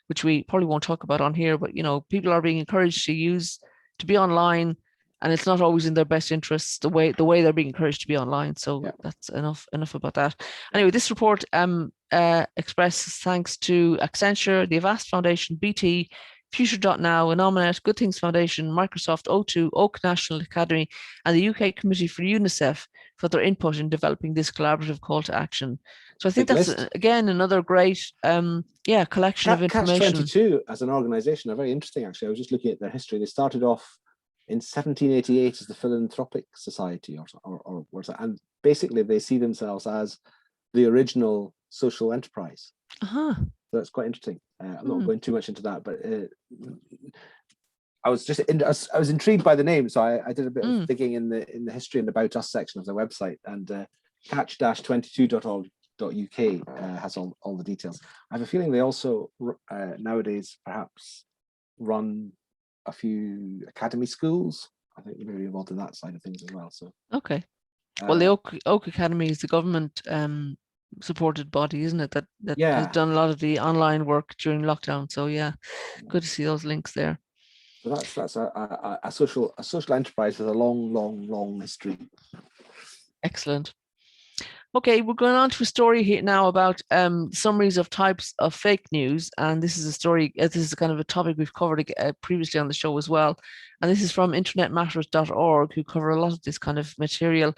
which we probably won't talk about on here, but people are being encouraged to be online, and it's not always in their best interests the way they're being encouraged to be online. So that's enough about that. Anyway, this report expresses thanks to Accenture, the Avast Foundation, BT, Future.now, Anomanet, Good Things Foundation, Microsoft, O2, Oak National Academy, and the UK Committee for UNICEF for their input in developing this collaborative call to action. So I think that's again another great collection of information. Catch-22 as an organisation are very interesting. Actually, I was just looking at their history. They started off in 1788 as the Philanthropic Society, and basically they see themselves as the original social enterprise. So that's quite interesting. I'm not going too much into that, but I was intrigued by the name, so I did a bit of digging in the history and about us section of their website, and catch-22.org.uk has all the details. I have a feeling they also nowadays perhaps run a few academy schools. I think they're very involved in that side of things as well. So well, the Oak Academy is the government supported body, isn't it? That has done a lot of the online work during lockdown. So good to see those links there. So that's a social enterprise with a long history. Excellent. Okay, we're going on to a story here now about summaries of types of fake news. And this is a story, this is kind of a topic we've covered previously on the show as well. And this is from internetmatters.org, who cover a lot of this kind of material.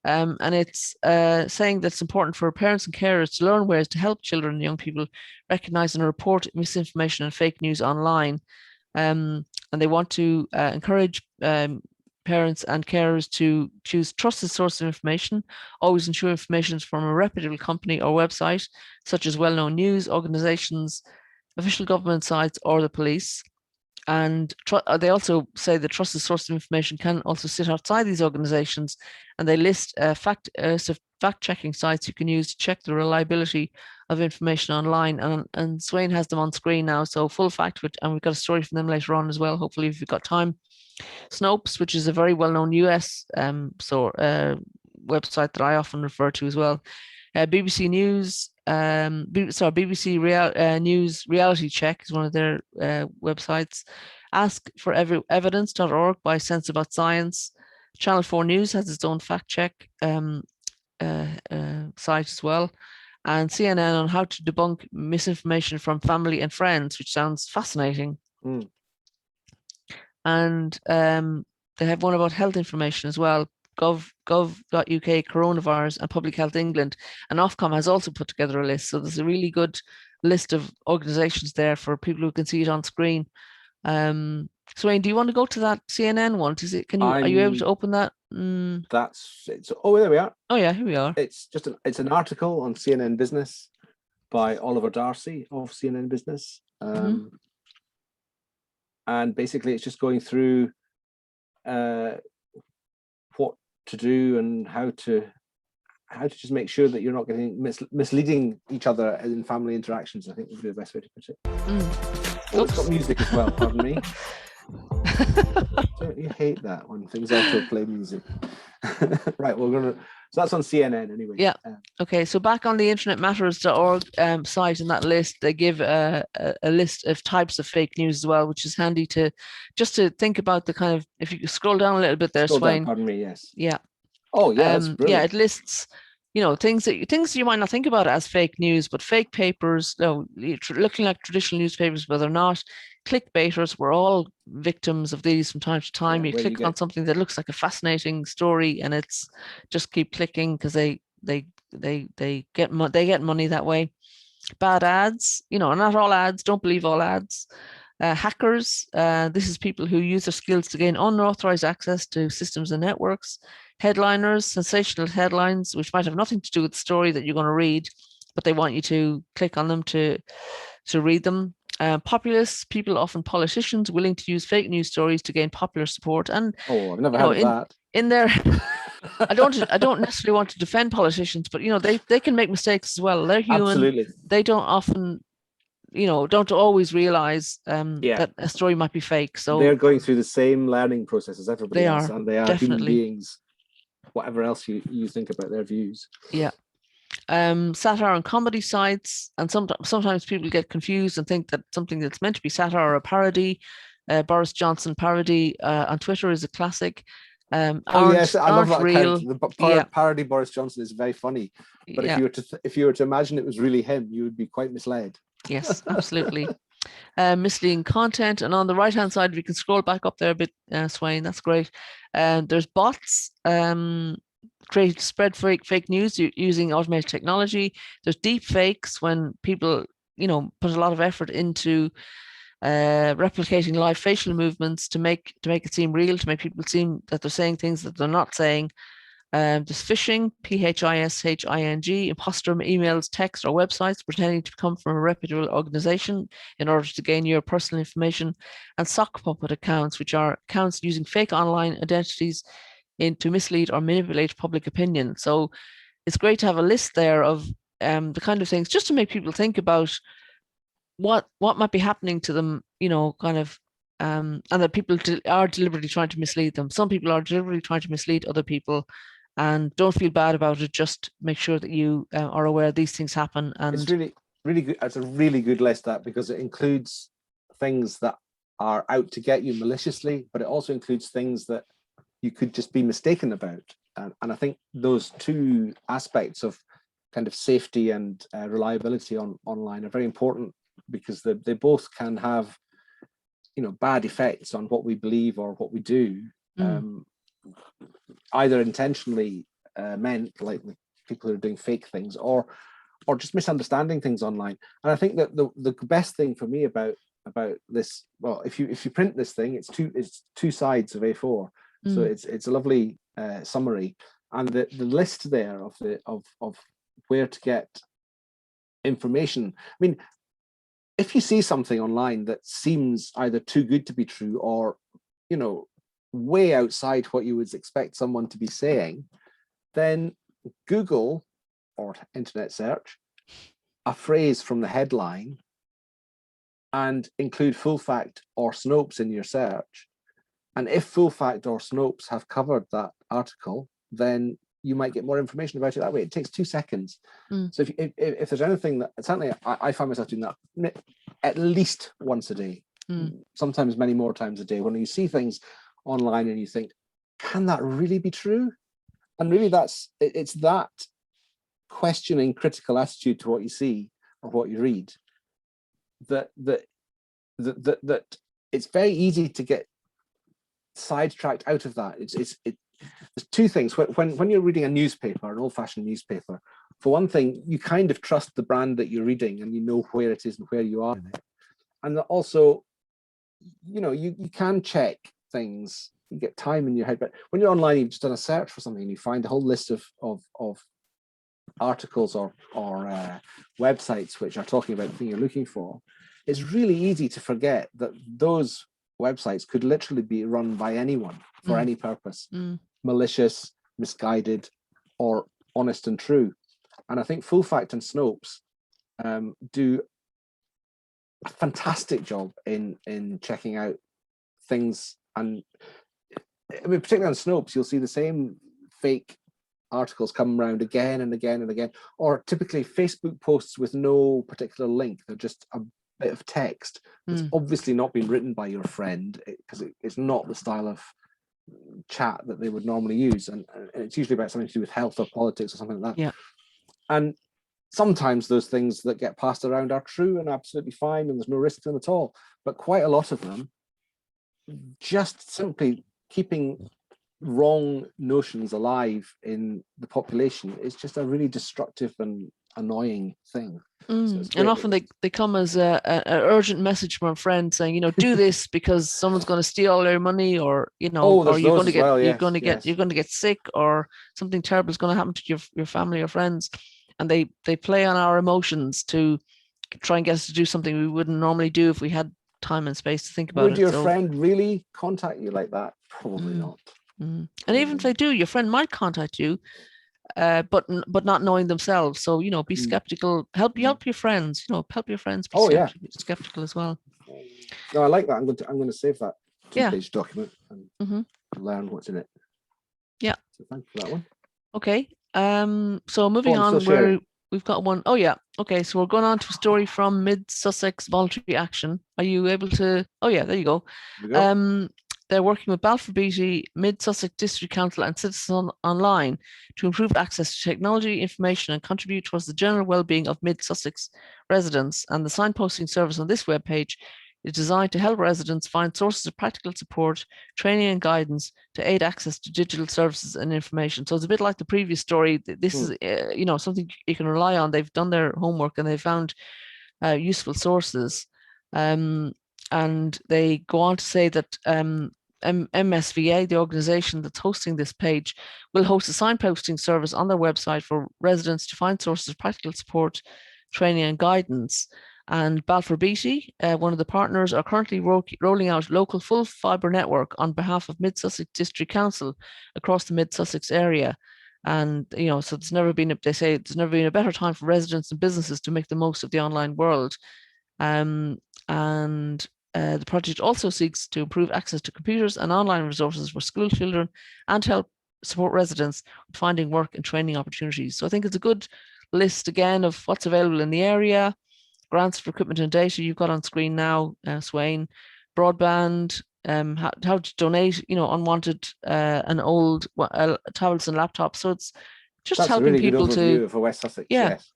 And it's saying that it's important for parents and carers to learn ways to help children and young people recognize and report misinformation and fake news online. And they want to encourage parents and carers to choose trusted sources of information, always ensure information is from a reputable company or website, such as well-known news organizations, official government sites, or the police. And they also say the trusted source of information can also sit outside these organizations, and they list fact-checking sites you can use to check the reliability of information online. And Sweyn has them on screen now, so full fact, and we've got a story from them later on as well, hopefully, if you've got time. Snopes, which is a very well-known US website that I often refer to as well. BBC News, BBC News Reality Check is one of their websites. AskForEvidence.org by Sense About Science. Channel 4 News has its own fact check site as well. And CNN on how to debunk misinformation from family and friends, which sounds fascinating. And they have one about health information as well. Gov.uk, Coronavirus, and Public Health England. And Ofcom has also put together a list. So there's a really good list of organizations there for people who can see it on screen. Sweyn, do you want to go to that CNN one? Are you able to open that? Oh, there we are. Oh yeah, here we are. It's an article on CNN Business by Oliver Darcy of CNN Business. And basically it's just going through what to do and how to just make sure that you're not getting misleading each other in family interactions, I think would be the best way to put it. It's got music as well, pardon me. Don't you hate that when things autoplay music? Right, so that's on CNN anyway. Yeah. Okay, so back on the internetmatters.org site, in that list, they give a list of types of fake news as well, which is handy to think about the kind of, if you scroll down a little bit there, Sweyn. Pardon me, yes. Yeah. Oh yeah, that's brilliant. Yeah, it lists things that you might not think about as fake news, but fake papers, looking like traditional newspapers, but they're not. Clickbaiters, we're all victims of these from time to time. You click on something that looks like a fascinating story, and it's just keep clicking because they get money that way. Bad ads, not all ads, don't believe all ads. Hackers, this is people who use their skills to gain unauthorized access to systems and networks. Headliners, sensational headlines, which might have nothing to do with the story that you're going to read, but they want you to click on them to read them. Populists, people, often politicians, willing to use fake news stories to gain popular support. And I've never heard of that. In their I don't necessarily want to defend politicians, but they can make mistakes as well. They're human. Absolutely. They don't often, don't always realize that a story might be fake. So they're going through the same learning process as everybody else, and they are definitely human beings, whatever else you think about their views. Yeah. Satire and comedy sites, and sometimes people get confused and think that something that's meant to be satire or a parody. Boris Johnson parody on Twitter is a classic. Yes, I love that real. Account. The parody Boris Johnson is very funny, but if you were to imagine it was really him, you would be quite misled. Yes, absolutely. Misleading content, and on the right hand side, we can scroll back up there a bit, Sweyn, that's great. There's bots spread fake news using automated technology. There's deep fakes, when people put a lot of effort into replicating live facial movements to make it seem real, to make people seem that they're saying things that they're not saying. There's phishing, phishing, imposter emails, text, or websites pretending to come from a reputable organization in order to gain your personal information, and sock puppet accounts, which are accounts using fake online identities to mislead or manipulate public opinion. So it's great to have a list there of the kind of things, just to make people think about what might be happening to them, and that people are deliberately trying to mislead them. Some people are deliberately trying to mislead other people, and don't feel bad about it. Just make sure that you are aware these things happen. And it's really good. It's a really good list, that, because it includes things that are out to get you maliciously, but it also includes things that you could just be mistaken about. And I think those two aspects of kind of safety and reliability online are very important, because they both can have bad effects on what we believe or what we do, either intentionally meant, like people who are doing fake things, or just misunderstanding things online. And I think that the best thing for me about this, well, if you print this thing, it's two sides of A4, so it's a lovely summary, and the list there of where to get information. I mean, if you see something online that seems either too good to be true, or way outside what you would expect someone to be saying, then Google or internet search a phrase from the headline and include full fact or Snopes in your search. And if full fact or Snopes have covered that article, then you might get more information about it that way. It takes 2 seconds. So if there's anything that, certainly I find myself doing that at least once a day, sometimes many more times a day, when you see things online and you think, can that really be true? And really it's that questioning, critical attitude to what you see or what you read that it's very easy to get sidetracked out of that. There's two things. When you're reading a newspaper, an old-fashioned newspaper, for one thing, you kind of trust the brand that you're reading, and you know where it is and where you are in it. And also, you can check things, you get time in your head, but when you're online, you've just done a search for something and you find a whole list of articles or websites which are talking about the thing you're looking for, it's really easy to forget that those websites could literally be run by anyone for any purpose, malicious, misguided, or honest and true. And I think Full Fact and Snopes do a fantastic job in checking out things. And I mean, particularly on Snopes, you'll see the same fake articles come around again and again and again, or typically Facebook posts with no particular link. They're just a bit of text that's obviously not been written by your friend, because it's not the style of chat that they would normally use, and it's usually about something to do with health or politics or something like that. Yeah. And sometimes those things that get passed around are true and absolutely fine, and there's no risk to them at all. But quite a lot of them, just simply keeping wrong notions alive in the population, is just a really destructive and annoying thing. So it's And great often that they come as an urgent message from a friend saying, do this because someone's going to steal all your money, or or there's you're those going to as get well. you're Yes, going to get yes. you're going to get sick, or something terrible is going to happen to your family or friends, and they play on our emotions to try and get us to do something we wouldn't normally do if we had time and space to think about it. Would your friend really contact you like that? Probably not. And even if they do, your friend might contact you, but not knowing themselves. So be skeptical. Help your friends. Help your friends be skeptical as well. No, I like that. I'm going to save that 2-page document and learn what's in it. Yeah. So thanks for that one. Okay. So moving on, we've got one. Oh yeah. Okay. So we're going on to a story from Mid Sussex Voluntary Action. Are you able to? Oh yeah. There you go. They're working with Balfour Beatty, Mid Sussex District Council, and Citizens Online to improve access to technology, information, and contribute towards the general well-being of Mid Sussex residents. And the signposting service on this webpage is designed to help residents find sources of practical support, training, and guidance to aid access to digital services and information. So it's a bit like the previous story. This is, something you can rely on. They've done their homework and they found useful sources. And they go on to say that MSVA, the organization that's hosting this page, will host a signposting service on their website for residents to find sources of practical support, training, and guidance. And Balfour Beatty, one of the partners, are currently rolling out local full fibre network on behalf of Mid Sussex District Council across the Mid Sussex area. And so there's never been a better time for residents and businesses to make the most of the online world. The project also seeks to improve access to computers and online resources for school children and help support residents with finding work and training opportunities. So I think it's a good list again of what's available in the area. Grants for equipment and data you've got on screen now, Sweyn. Broadband, how to donate, unwanted and old tablets and laptops. So it's just That's helping a really people good overview for West Sussex. Yes.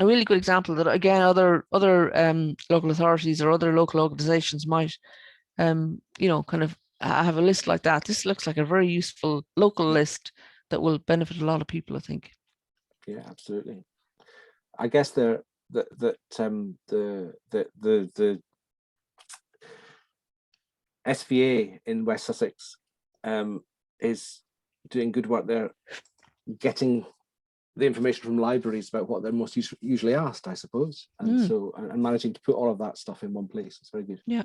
A really good example that again other local authorities or other local organizations might kind of have a list like that. This looks like a very useful local list that will benefit a lot of people, I think. Yeah, absolutely. I guess the SVA in West Sussex is doing good work there, getting the information from libraries about what they're most usually asked, I suppose, and so and managing to put all of that stuff in one place. It's very good. Yeah.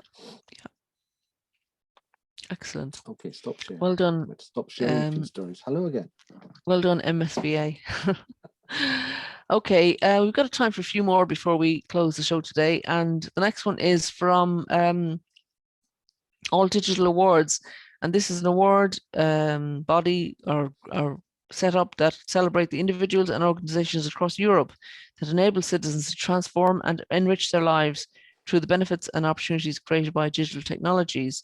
Excellent. Okay, stop sharing. Well done. Stop sharing food stories. Hello again. Well done, MSBA. Okay, we've got time for a few more before we close the show today, and the next one is from All Digital Awards, and this is an award body or set up that celebrate the individuals and organizations across Europe that enable citizens to transform and enrich their lives through the benefits and opportunities created by digital technologies.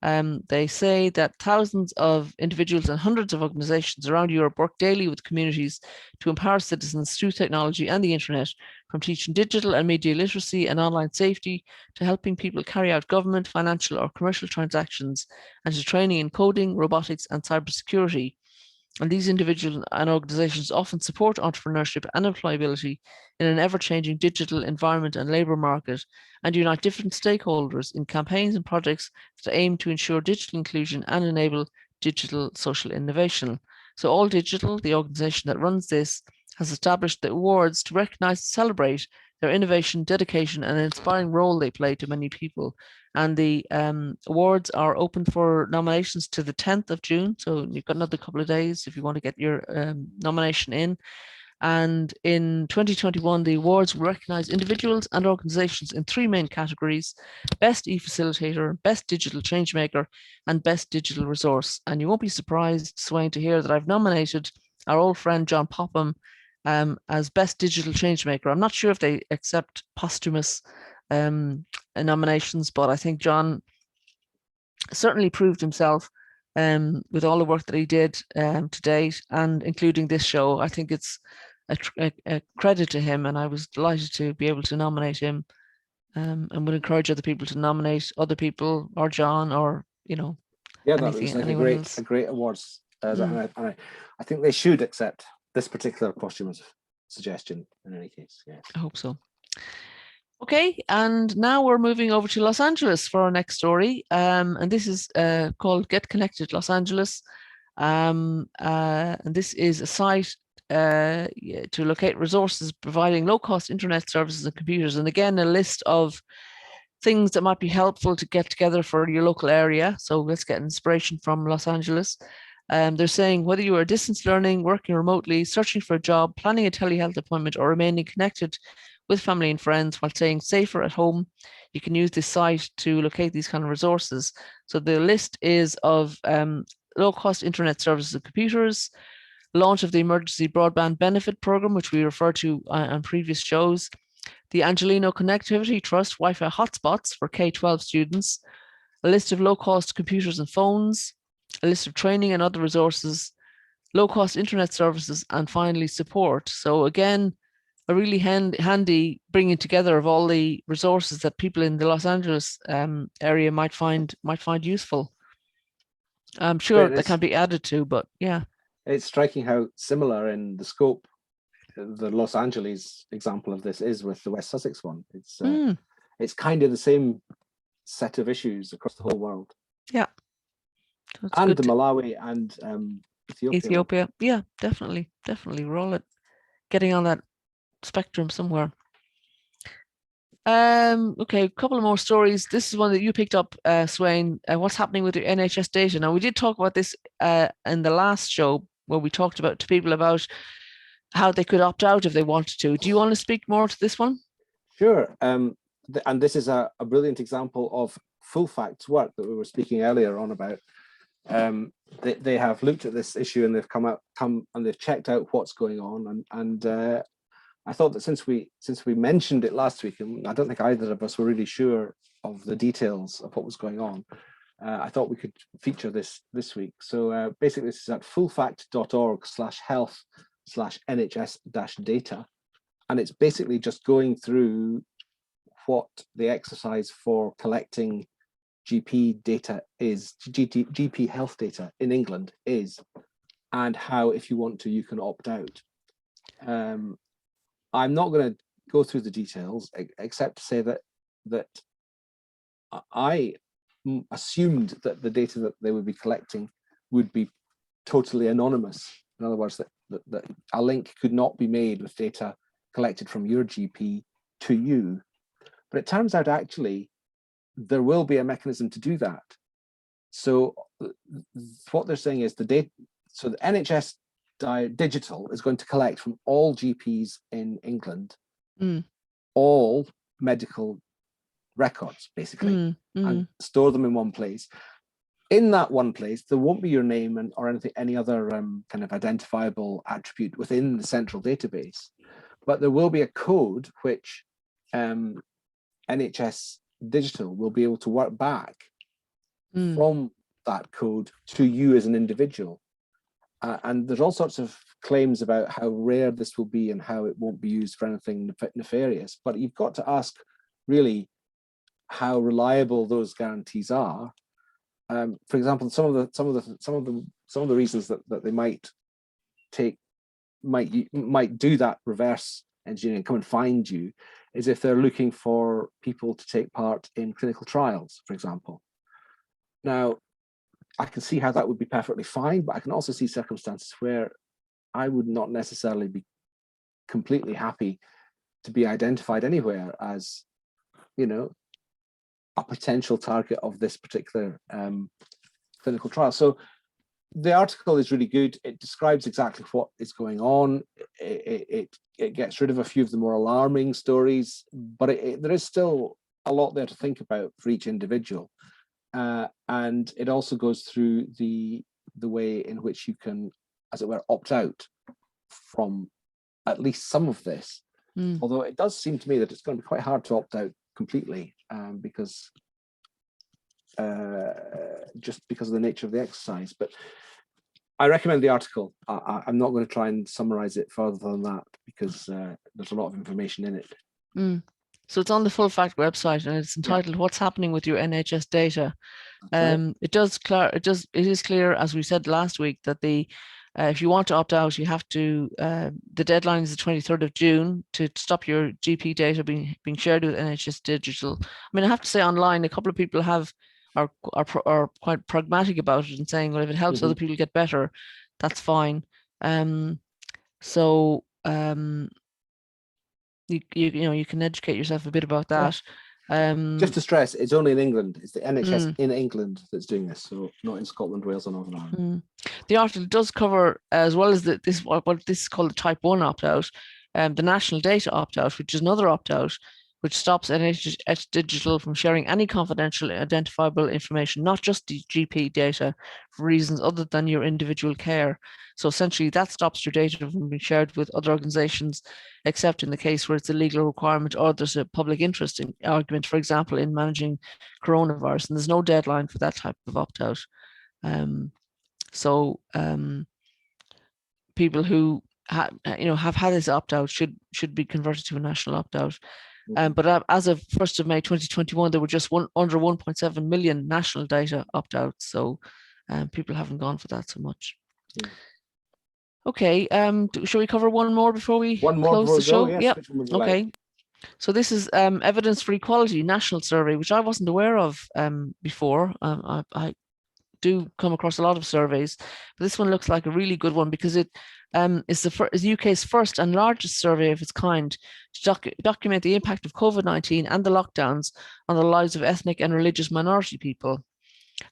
They say that thousands of individuals and hundreds of organizations around Europe work daily with communities to empower citizens through technology and the internet, from teaching digital and media literacy and online safety to helping people carry out government, financial, or commercial transactions, and to training in coding, robotics, and cybersecurity. And these individuals and organizations often support entrepreneurship and employability in an ever-changing digital environment and labour market, and unite different stakeholders in campaigns and projects that aim to ensure digital inclusion and enable digital social innovation. So All Digital, the organization that runs this, has established the awards to recognise and celebrate their innovation, dedication, and inspiring role they play to many people. And the awards are open for nominations to the 10th of June. So you've got another couple of days if you want to get your nomination in. And in 2021, the awards will recognise individuals and organisations in 3 main categories: Best E-Facilitator, Best Digital Changemaker, and Best Digital Resource. And you won't be surprised, Sweyn, to hear that I've nominated our old friend John Popham as Best Digital Changemaker. I'm not sure if they accept posthumous nominations, but I think John certainly proved himself with all the work that he did to date, and including this show. I think it's a credit to him, and I was delighted to be able to nominate him, and would encourage other people to nominate other people, or John, or that looks like a great awards. And I think they should accept this particular posthumous suggestion in any case. Yes. I hope so. Okay, and now we're moving over to Los Angeles for our next story. And this is called Get Connected Los Angeles. And this is a site to locate resources providing low-cost internet services and computers. And again, a list of things that might be helpful to get together for your local area. So let's get inspiration from Los Angeles. They're saying whether you are distance learning, working remotely, searching for a job, planning a telehealth appointment, or remaining connected with family and friends while staying safer at home, you can use this site to locate these kind of resources. So the list is of low-cost internet services and computers, launch of the Emergency Broadband Benefit Program, which we referred to on previous shows, the Angelino Connectivity Trust Wi-Fi hotspots for K-12 students, a list of low-cost computers and phones, a list of training and other resources, low-cost internet services, and finally support. So again, a really handy bringing together of all the resources that people in the Los Angeles area might find useful. I'm sure that can be added to, but yeah. It's striking how similar in the scope the Los Angeles example of this is with the West Sussex one. It's kind of the same set of issues across the whole world. Yeah. And the Malawi and Ethiopia. Yeah, definitely. We're all getting on that spectrum somewhere. Okay, a couple of more stories. This is one that you picked up, Sweyn. What's happening with your NHS data? Now, we did talk about this in the last show where we talked to people about how they could opt out if they wanted to. Do you want to speak more to this one? Sure. And this is a brilliant example of full facts work that we were speaking earlier on about. They have looked at this issue and they've come and they've checked out what's going on. And I thought that since we mentioned it last week, and I don't think either of us were really sure of the details of what was going on, I thought we could feature this week. So basically, this is at fullfact.org/health/NHS-data, and it's basically just going through what the exercise for collecting GP data is, GP health data in England is, and how, if you want to, you can opt out. I'm not going to go through the details, except to say that I assumed that the data that they would be collecting would be totally anonymous. In other words, that a link could not be made with data collected from your GP to you. But it turns out actually there will be a mechanism to do that. So what they're saying is the data. So the NHS Digital is going to collect from all GPs in England all medical records, basically, and store them in one place. In that one place, there won't be your name or any other kind of identifiable attribute within the central database, but there will be a code which NHS Digital will be able to work back from that code to you as an individual. And there's all sorts of claims about how rare this will be and how it won't be used for anything nefarious. But you've got to ask, really, how reliable those guarantees are. For example, some of the reasons that they might do that reverse engineering, come and find you, is if they're looking for people to take part in clinical trials, for example. Now, I can see how that would be perfectly fine, but I can also see circumstances where I would not necessarily be completely happy to be identified anywhere as, a potential target of this particular clinical trial. So the article is really good. It describes exactly what is going on. It gets rid of a few of the more alarming stories, but there is still a lot there to think about for each individual. And it also goes through the way in which you can, as it were, opt out from at least some of this. Although it does seem to me that it's going to be quite hard to opt out completely, because just because of the nature of the exercise. But I recommend the article. I'm not going to try and summarize it further than that, because there's a lot of information in it. So it's on the Full Fact website, and it's entitled "What's Happening with Your NHS Data." It is clear, as we said last week, that the If you want to opt out, you have to, the deadline is the 23rd of June to stop your GP data being shared with NHS Digital. I mean, I have to say online, a couple of people are quite pragmatic about it and saying, well, if it helps other people get better, that's fine. So you can educate yourself a bit about that. Just to stress, it's only in England. It's the NHS in England that's doing this, so not in Scotland, Wales, or Northern Ireland. The article does cover, as well as what this is called the Type 1 opt-out, the National Data opt-out, which is another opt-out, which stops NHS Digital from sharing any confidential identifiable information, not just the GP data, for reasons other than your individual care. So essentially, that stops your data from being shared with other organizations, except in the case where it's a legal requirement or there's a public interest argument, for example, in managing coronavirus. And there's no deadline for that type of opt-out. So people who have had this opt-out should be converted to a national opt-out. But as of 1st of May 2021, there were just under 1.7 million national data opt-outs. So people haven't gone for that so much. Yeah. Okay, shall we cover one more before we close the show? Yes. Okay. Like? So this is Evidence for Equality National Survey, which I wasn't aware of before. I do come across a lot of surveys, but this one looks like a really good one because it is the UK's first and largest survey of its kind to document the impact of COVID-19 and the lockdowns on the lives of ethnic and religious minority people.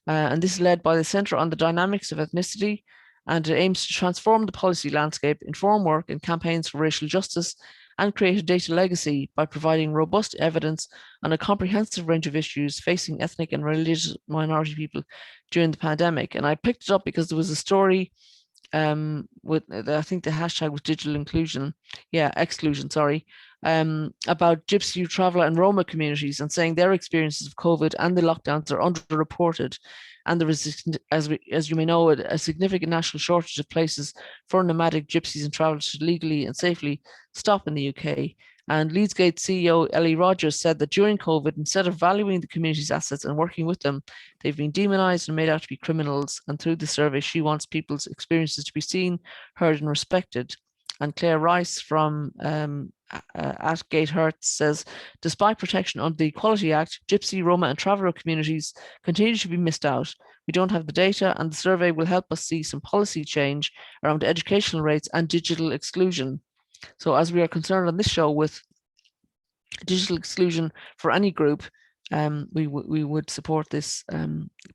And this is led by the Centre on the Dynamics of Ethnicity, and it aims to transform the policy landscape, inform work and campaigns for racial justice, and create a data legacy by providing robust evidence on a comprehensive range of issues facing ethnic and religious minority people during the pandemic. And I picked it up because there was a story with, I think the hashtag was digital exclusion, about Gypsy, Traveller and Roma communities, and saying their experiences of COVID and the lockdowns are underreported. And there is, as you may know, a significant national shortage of places for nomadic gypsies and travellers to legally and safely stop in the UK. And Leedsgate CEO Ellie Rogers said that during COVID, instead of valuing the community's assets and working with them, they've been demonised and made out to be criminals. And through the survey, she wants people's experiences to be seen, heard and respected. And Claire Rice from at Gatehurst says, despite protection under the Equality Act, Gypsy, Roma and Traveller communities continue to be missed out. We don't have the data, and the survey will help us see some policy change around educational rates and digital exclusion. So as we are concerned on this show with digital exclusion for any group, we would support this,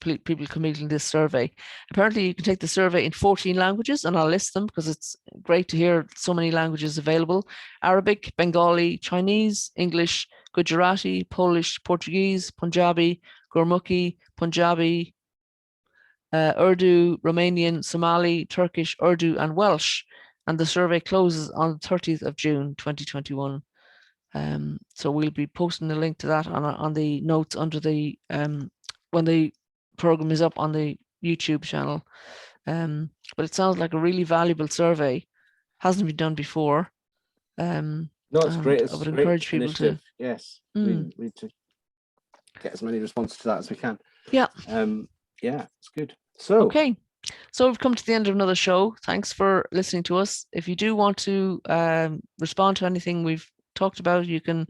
people completing this survey. Apparently you can take the survey in 14 languages, and I'll list them because it's great to hear so many languages available: Arabic, Bengali, Chinese, English, Gujarati, Polish, Portuguese, Punjabi, Gurmukhi, Punjabi, Urdu, Romanian, Somali, Turkish, Urdu and Welsh. And the survey closes on the 30th of June 2021. So we'll be posting the link to that on the notes under the when the program is up on the YouTube channel. But it sounds like a really valuable survey. Hasn't been done before. No, it's great. It's I would encourage people to. Yes, we need to get as many responses to that as we can. Yeah. Yeah, it's good. So okay. So we've come to the end of another show. Thanks for listening to us. If you do want to respond to anything we've talked about, you can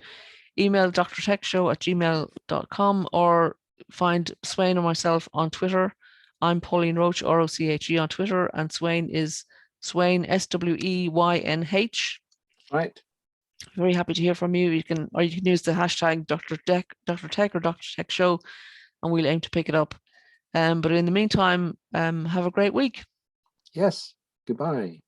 email drtechshow@gmail.com or find Sweyn or myself on Twitter. I'm Pauline Roche, ROCHE on Twitter, and Sweyn is Sweyn, SWEYNH. Right. Very happy to hear from you. You can use the hashtag DrTech or Dr. Tech Show, and we'll aim to pick it up. But in the meantime, have a great week. Yes. Goodbye.